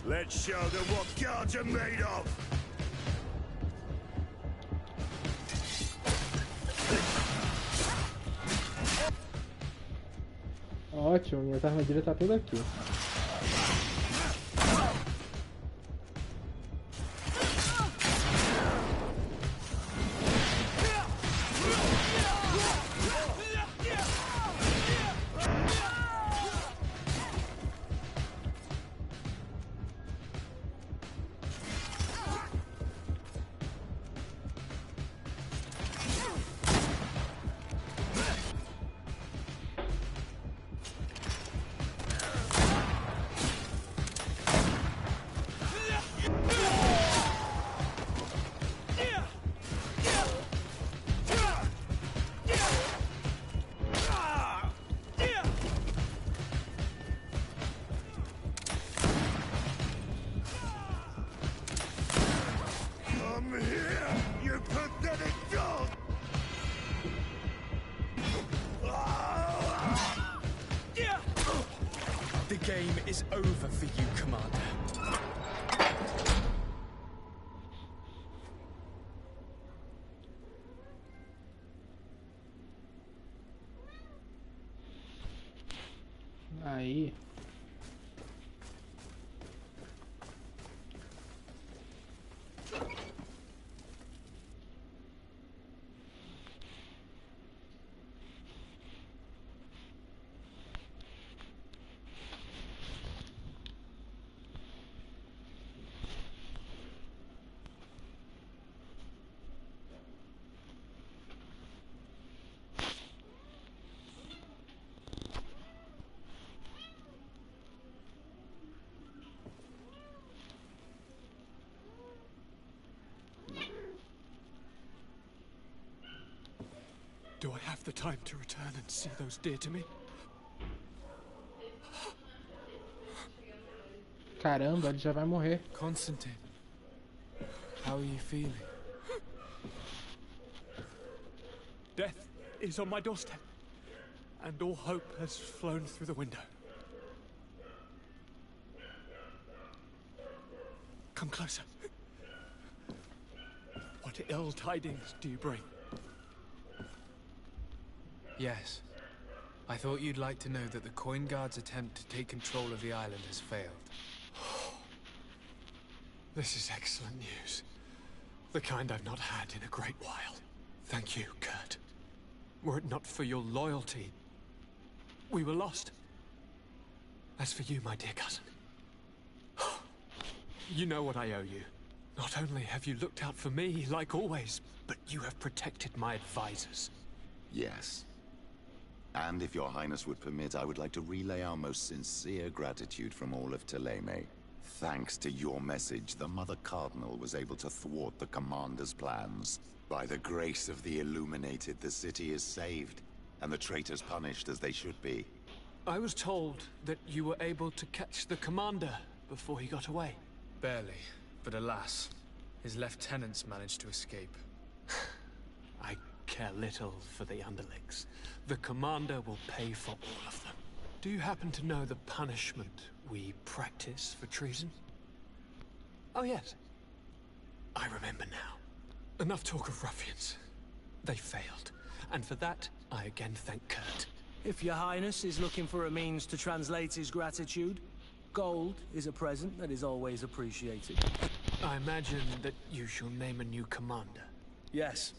Let's show them what guards are made of! Ótimo, minhas armadilhas tá tudo aqui. The game is over for you, Commander. Aí. Do I have the time to return and see those dear to me? Caramba, ele já vai morrer. Constantine, how are you feeling? Death is on my doorstep, and all hope has flown through the window. Come closer. What ill tidings do you bring? Yes. I thought you'd like to know that the Coin Guard's attempt to take control of the island has failed. This is excellent news. The kind I've not had in a great while. Thank you, Kurt. Were it not for your loyalty, we were lost. As for you, my dear cousin, you know what I owe you. Not only have you looked out for me, like always, but you have protected my advisors. Yes. And if your highness would permit, I would like to relay our most sincere gratitude from all of Thélème. Thanks to your message, the Mother Cardinal was able to thwart the Commander's plans. By the grace of the Illuminated, the city is saved, and the traitors punished as they should be. I was told that you were able to catch the commander before he got away. Barely, but alas, his lieutenants managed to escape. I care little for the underlings. The commander will pay for all of them. Do you happen to know the punishment we practice for treason? Oh yes. I remember now. Enough talk of ruffians. They failed, and for that, I again thank Kurt. If your highness is looking for a means to translate his gratitude, gold is a present that is always appreciated. I imagine that you shall name a new commander. Yes.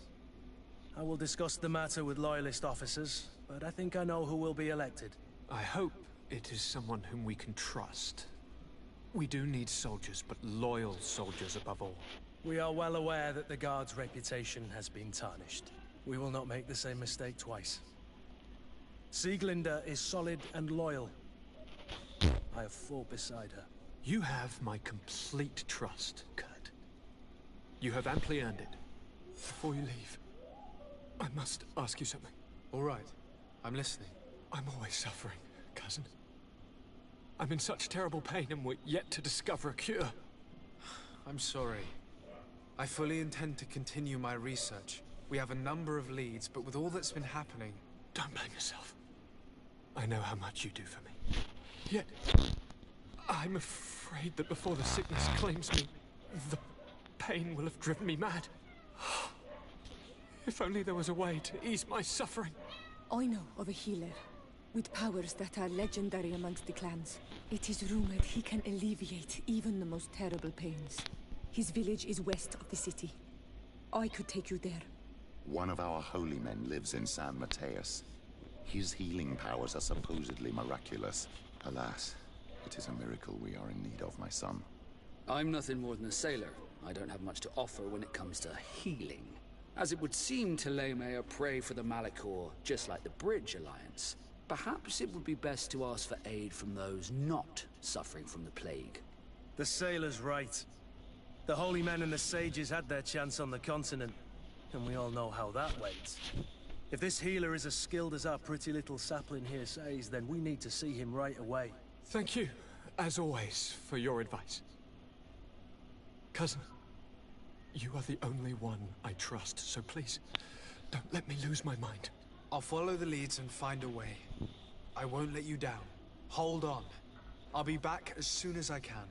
I will discuss the matter with loyalist officers, but I think I know who will be elected. I hope it is someone whom we can trust. We do need soldiers, but loyal soldiers above all. We are well aware that the Guard's reputation has been tarnished. We will not make the same mistake twice. Sieglinde is solid and loyal. I have fought beside her. You have my complete trust, Kurt. You have amply earned it. Before you leave, I must ask you something. All right. I'm listening. I'm always suffering, cousin. I'm in such terrible pain and we're yet to discover a cure. I'm sorry. I fully intend to continue my research. We have a number of leads, but with all that's been happening... Don't blame yourself. I know how much you do for me. Yet, I'm afraid that before the sickness claims me, the pain will have driven me mad. If only there was a way to ease my suffering. I know of a healer, with powers that are legendary amongst the clans. It is rumored he can alleviate even the most terrible pains. His village is west of the city. I could take you there. One of our holy men lives in San Mateus. His healing powers are supposedly miraculous. Alas, it is a miracle we are in need of, my son. I'm nothing more than a sailor. I don't have much to offer when it comes to healing. As it would seem Teleme are prey for the Malachor, just like the Bridge Alliance. Perhaps it would be best to ask for aid from those not suffering from the plague. The sailor's right. The holy men and the sages had their chance on the continent, and we all know how that went. If this healer is as skilled as our pretty little sapling here says, then we need to see him right away. Thank you, as always, for your advice. Cousin, you are the only one I trust, so please, don't let me lose my mind. I'll follow the leads and find a way. I won't let you down. Hold on. I'll be back as soon as I can.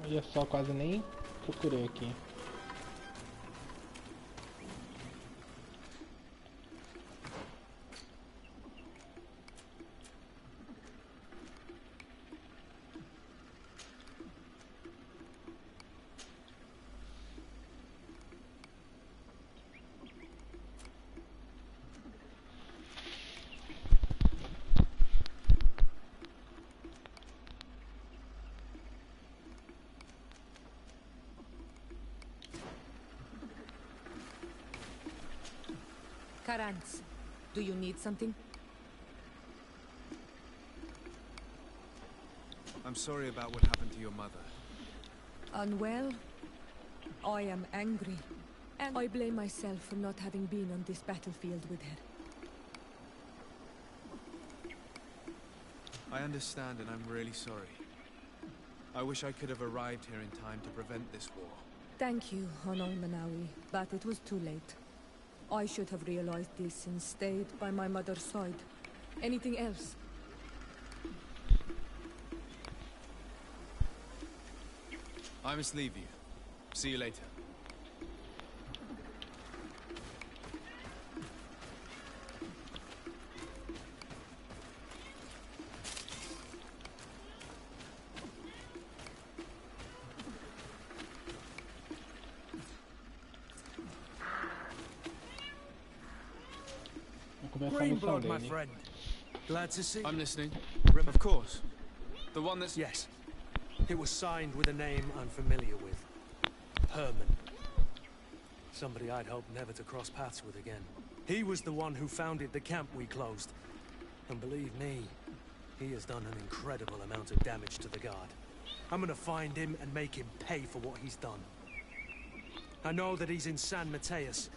Olha só, quase nem procurei aqui. Karans, do you need something? I'm sorry about what happened to your mother. Unwell? I am angry. And I blame myself for not having been on this battlefield with her. I understand, and I'm really sorry. I wish I could have arrived here in time to prevent this war. Thank you, Honor Manawi, but it was too late. I should have realized this and stayed by my mother's side. Anything else? I must leave you. See you later. Greenblood, my friend. Glad to see you. I'm listening. Of course. The one that's... Yes. It was signed with a name I'm familiar with. Herman. Somebody I'd hoped never to cross paths with again. He was the one who founded the camp we closed. And believe me, he has done an incredible amount of damage to the guard. I'm gonna find him and make him pay for what he's done. I know that he's in San Mateus.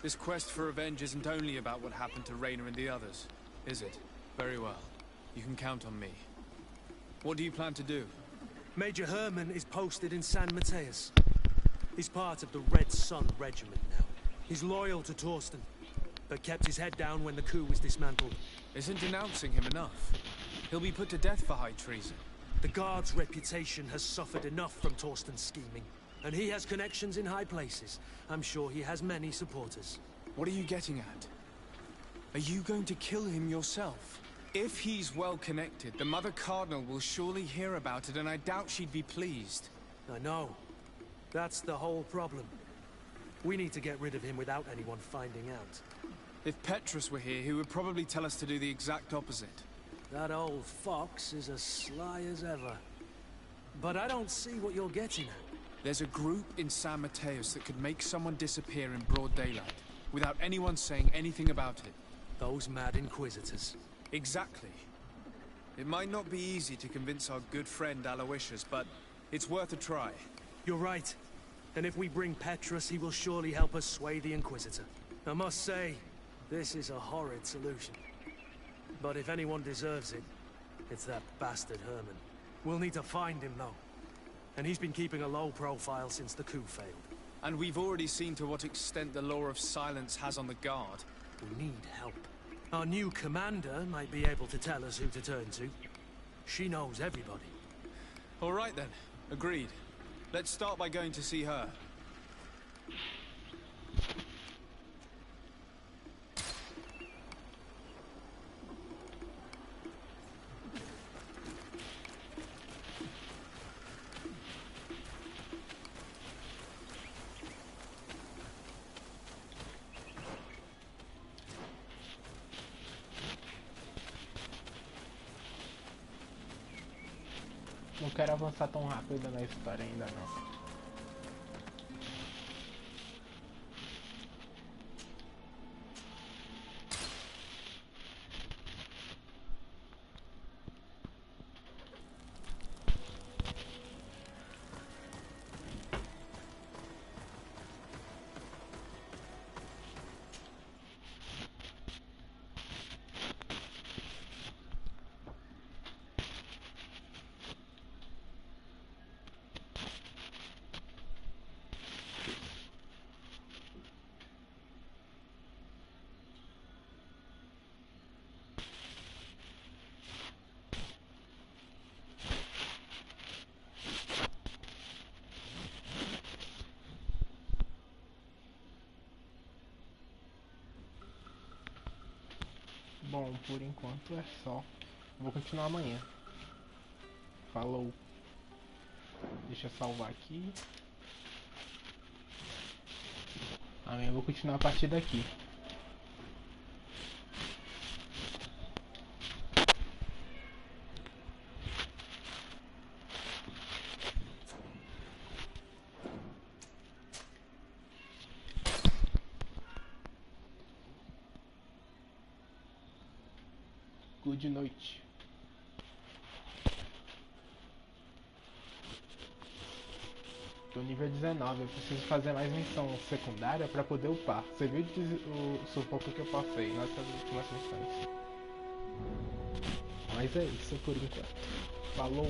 This quest for revenge isn't only about what happened to Rainer and the others, is it? Very well. You can count on me. What do you plan to do? Major Herman is posted in San Mateus. He's part of the Red Sun Regiment now. He's loyal to Torsten, but kept his head down when the coup was dismantled. Isn't denouncing him enough? He'll be put to death for high treason. The Guard's reputation has suffered enough from Torsten's scheming. And he has connections in high places. I'm sure he has many supporters. What are you getting at? Are you going to kill him yourself? If he's well connected, the Mother Cardinal will surely hear about it, and I doubt she'd be pleased. I know. That's the whole problem. We need to get rid of him without anyone finding out. If Petrus were here, he would probably tell us to do the exact opposite. That old fox is as sly as ever. But I don't see what you're getting at. There's a group in San Mateus that could make someone disappear in broad daylight, without anyone saying anything about it. Those mad inquisitors. Exactly. It might not be easy to convince our good friend Aloysius, but it's worth a try. You're right. And if we bring Petrus, he will surely help us sway the Inquisitor. I must say, this is a horrid solution. But if anyone deserves it, it's that bastard Herman. We'll need to find him, though. And he's been keeping a low profile since the coup failed. And we've already seen to what extent the law of silence has on the Guard. We need help. Our new commander might be able to tell us who to turn to. She knows everybody. All right then. Agreed. Let's start by going to see her. Não quero avançar tão rápido na história ainda não. Bom, por enquanto é só. Vou continuar amanhã. Falou. Deixa eu salvar aqui. Amanhã eu vou continuar a partir daqui. Good noite. Tô nível 19, eu preciso fazer mais missão secundária pra poder upar. Você viu o sufoco que eu passei nessas últimas missões. Mas é isso por enquanto. Falou!